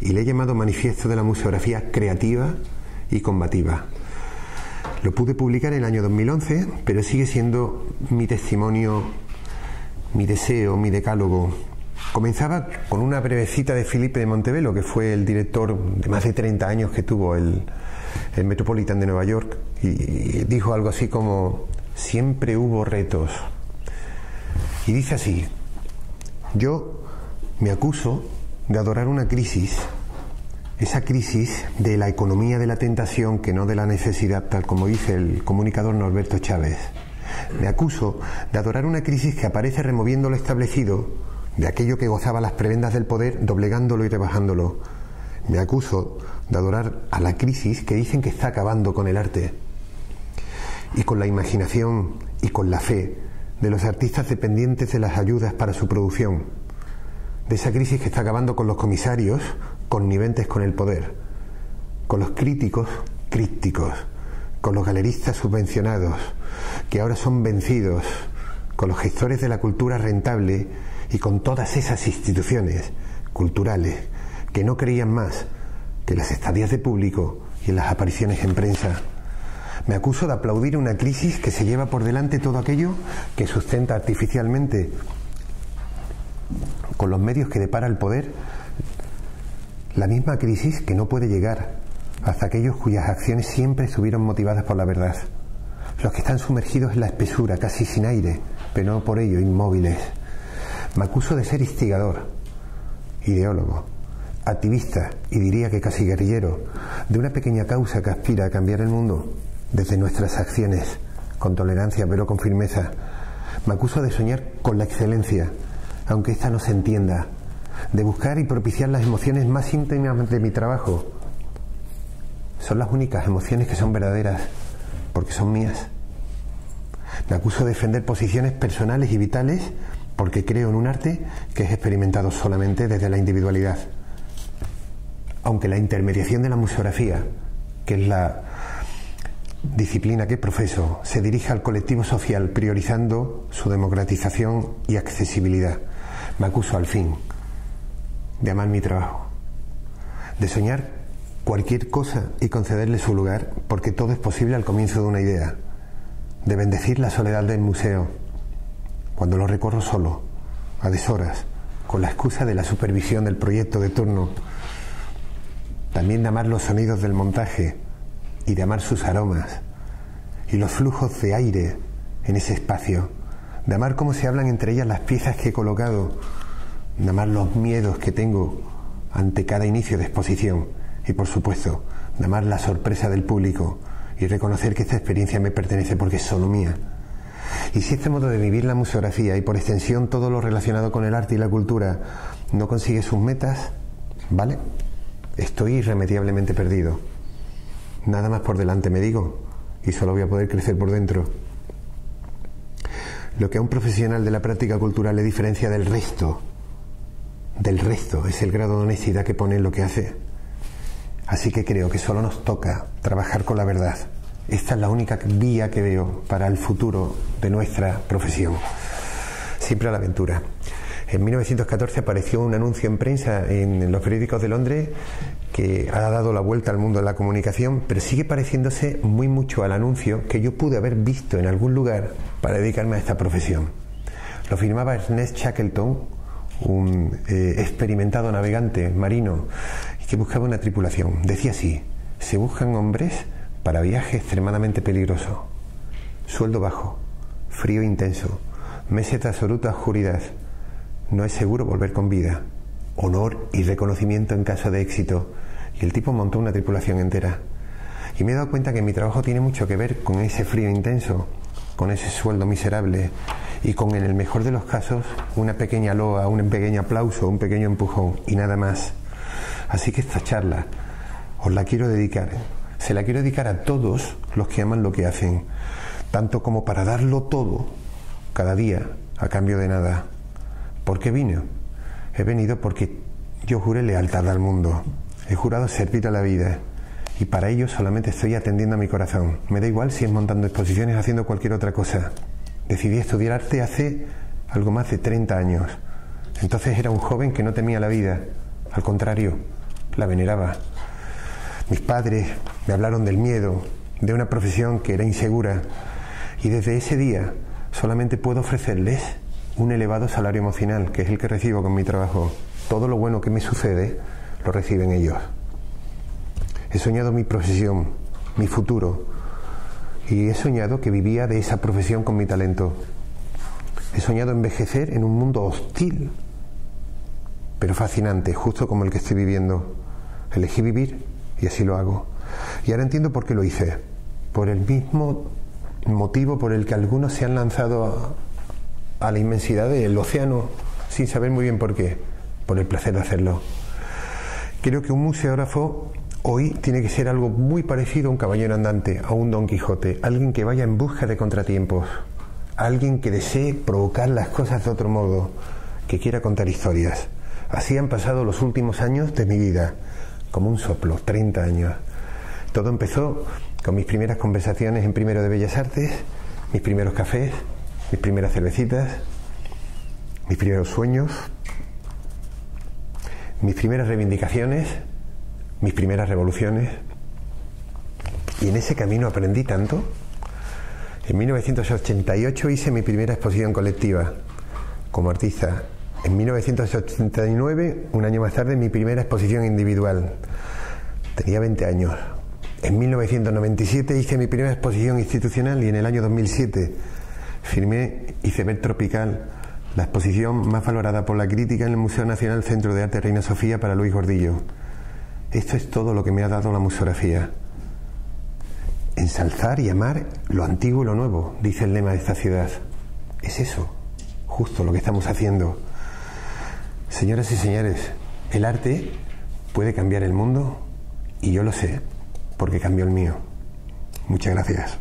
y le he llamado Manifiesto de la Museografía Creativa y combativa. Lo pude publicar en el año 2011, pero sigue siendo mi testimonio, mi deseo, mi decálogo. Comenzaba con una brevecita de Felipe de Montebello, que fue el director de más de 30 años que tuvo el Metropolitan de Nueva York, y dijo algo así como: siempre hubo retos. Y dice así: yo me acuso de adorar una crisis, esa crisis de la economía de la tentación, que no de la necesidad, tal como dice el comunicador Norberto Chávez. Me acuso de adorar una crisis que aparece removiendo lo establecido, de aquello que gozaba las prebendas del poder, doblegándolo y rebajándolo. Me acuso de adorar a la crisis que dicen que está acabando con el arte y con la imaginación y con la fe de los artistas dependientes de las ayudas para su producción, de esa crisis que está acabando con los comisarios conniventes con el poder, con los críticos crípticos, con los galeristas subvencionados que ahora son vencidos, con los gestores de la cultura rentable y con todas esas instituciones culturales que no creían más que las estadías de público y en las apariciones en prensa. Me acuso de aplaudir una crisis que se lleva por delante todo aquello que sustenta artificialmente, con los medios que depara el poder, la misma crisis que no puede llegar hasta aquellos cuyas acciones siempre estuvieron motivadas por la verdad. Los que están sumergidos en la espesura, casi sin aire, pero no por ello inmóviles. Me acuso de ser instigador, ideólogo, activista, y diría que casi guerrillero, de una pequeña causa que aspira a cambiar el mundo desde nuestras acciones, con tolerancia pero con firmeza. Me acuso de soñar con la excelencia, aunque ésta no se entienda, de buscar y propiciar las emociones más íntimas de mi trabajo. Son las únicas emociones que son verdaderas, porque son mías. Me acuso de defender posiciones personales y vitales, porque creo en un arte que es experimentado solamente desde la individualidad. Aunque la intermediación de la museografía, que es la disciplina que profeso, se dirige al colectivo social priorizando su democratización y accesibilidad. Me acuso, al fin, de amar mi trabajo, de soñar cualquier cosa y concederle su lugar, porque todo es posible al comienzo de una idea, de bendecir la soledad del museo cuando lo recorro solo, a deshoras, con la excusa de la supervisión del proyecto de turno. También de amar los sonidos del montaje y de amar sus aromas y los flujos de aire en ese espacio, de amar cómo se hablan entre ellas las piezas que he colocado, de amar los miedos que tengo ante cada inicio de exposición y, por supuesto, de amar la sorpresa del público y reconocer que esta experiencia me pertenece porque es solo mía. Y si este modo de vivir la museografía y por extensión todo lo relacionado con el arte y la cultura no consigue sus metas, ¿vale? Estoy irremediablemente perdido. Nada más por delante, me digo, y solo voy a poder crecer por dentro. Lo que a un profesional de la práctica cultural le diferencia del resto, es el grado de honestidad que pone en lo que hace. Así que creo que solo nos toca trabajar con la verdad. Esta es la única vía que veo para el futuro de nuestra profesión. Siempre a la aventura. En 1914 apareció un anuncio en prensa en los periódicos de Londres que ha dado la vuelta al mundo de la comunicación, pero sigue pareciéndose muy mucho al anuncio que yo pude haber visto en algún lugar para dedicarme a esta profesión. Lo firmaba Ernest Shackleton, un experimentado navegante marino que buscaba una tripulación. Decía así: se buscan hombres para viaje extremadamente peligroso, sueldo bajo, frío intenso, meses de absoluta oscuridad, no es seguro volver con vida, honor y reconocimiento en caso de éxito. Y el tipo montó una tripulación entera. Y me he dado cuenta que mi trabajo tiene mucho que ver con ese frío intenso, con ese sueldo miserable y con, en el mejor de los casos, una pequeña loa, un pequeño aplauso, un pequeño empujón y nada más. Así que esta charla os la quiero dedicar, se la quiero dedicar a todos los que aman lo que hacen, tanto como para darlo todo cada día a cambio de nada. ¿Por qué vine? He venido porque yo juré lealtad al mundo, he jurado servir a la vida, y para ello solamente estoy atendiendo a mi corazón. Me da igual si es montando exposiciones, haciendo cualquier otra cosa. Decidí estudiar arte hace algo más de 30 años. Entonces era un joven que no temía la vida, al contrario, la veneraba. Mis padres me hablaron del miedo, de una profesión que era insegura, y desde ese día solamente puedo ofrecerles un elevado salario emocional, que es el que recibo con mi trabajo. Todo lo bueno que me sucede lo reciben ellos. He soñado mi profesión, mi futuro, y he soñado que vivía de esa profesión con mi talento. He soñado envejecer en un mundo hostil, pero fascinante, justo como el que estoy viviendo. Elegí vivir y así lo hago. Y ahora entiendo por qué lo hice. Por el mismo motivo por el que algunos se han lanzado a la inmensidad del océano sin saber muy bien por qué. Por el placer de hacerlo. Creo que un museógrafo hoy tiene que ser algo muy parecido a un caballero andante, a un Don Quijote, alguien que vaya en busca de contratiempos, alguien que desee provocar las cosas de otro modo, que quiera contar historias. Así han pasado los últimos años de mi vida, como un soplo, 30 años. Todo empezó con mis primeras conversaciones en primero de Bellas Artes, mis primeros cafés, mis primeras cervecitas, mis primeros sueños, mis primeras reivindicaciones, mis primeras revoluciones. Y en ese camino aprendí tanto. En 1988 hice mi primera exposición colectiva como artista. En 1989, un año más tarde, mi primera exposición individual. Tenía 20 años. En 1997 hice mi primera exposición institucional y en el año 2007 firmé Iceberg Tropical, la exposición más valorada por la crítica en el Museo Nacional Centro de Arte Reina Sofía para Luis Gordillo. Esto es todo lo que me ha dado la museografía. Ensalzar y amar lo antiguo y lo nuevo, dice el lema de esta ciudad. Es eso, justo lo que estamos haciendo. Señoras y señores, el arte puede cambiar el mundo y yo lo sé, porque cambió el mío. Muchas gracias.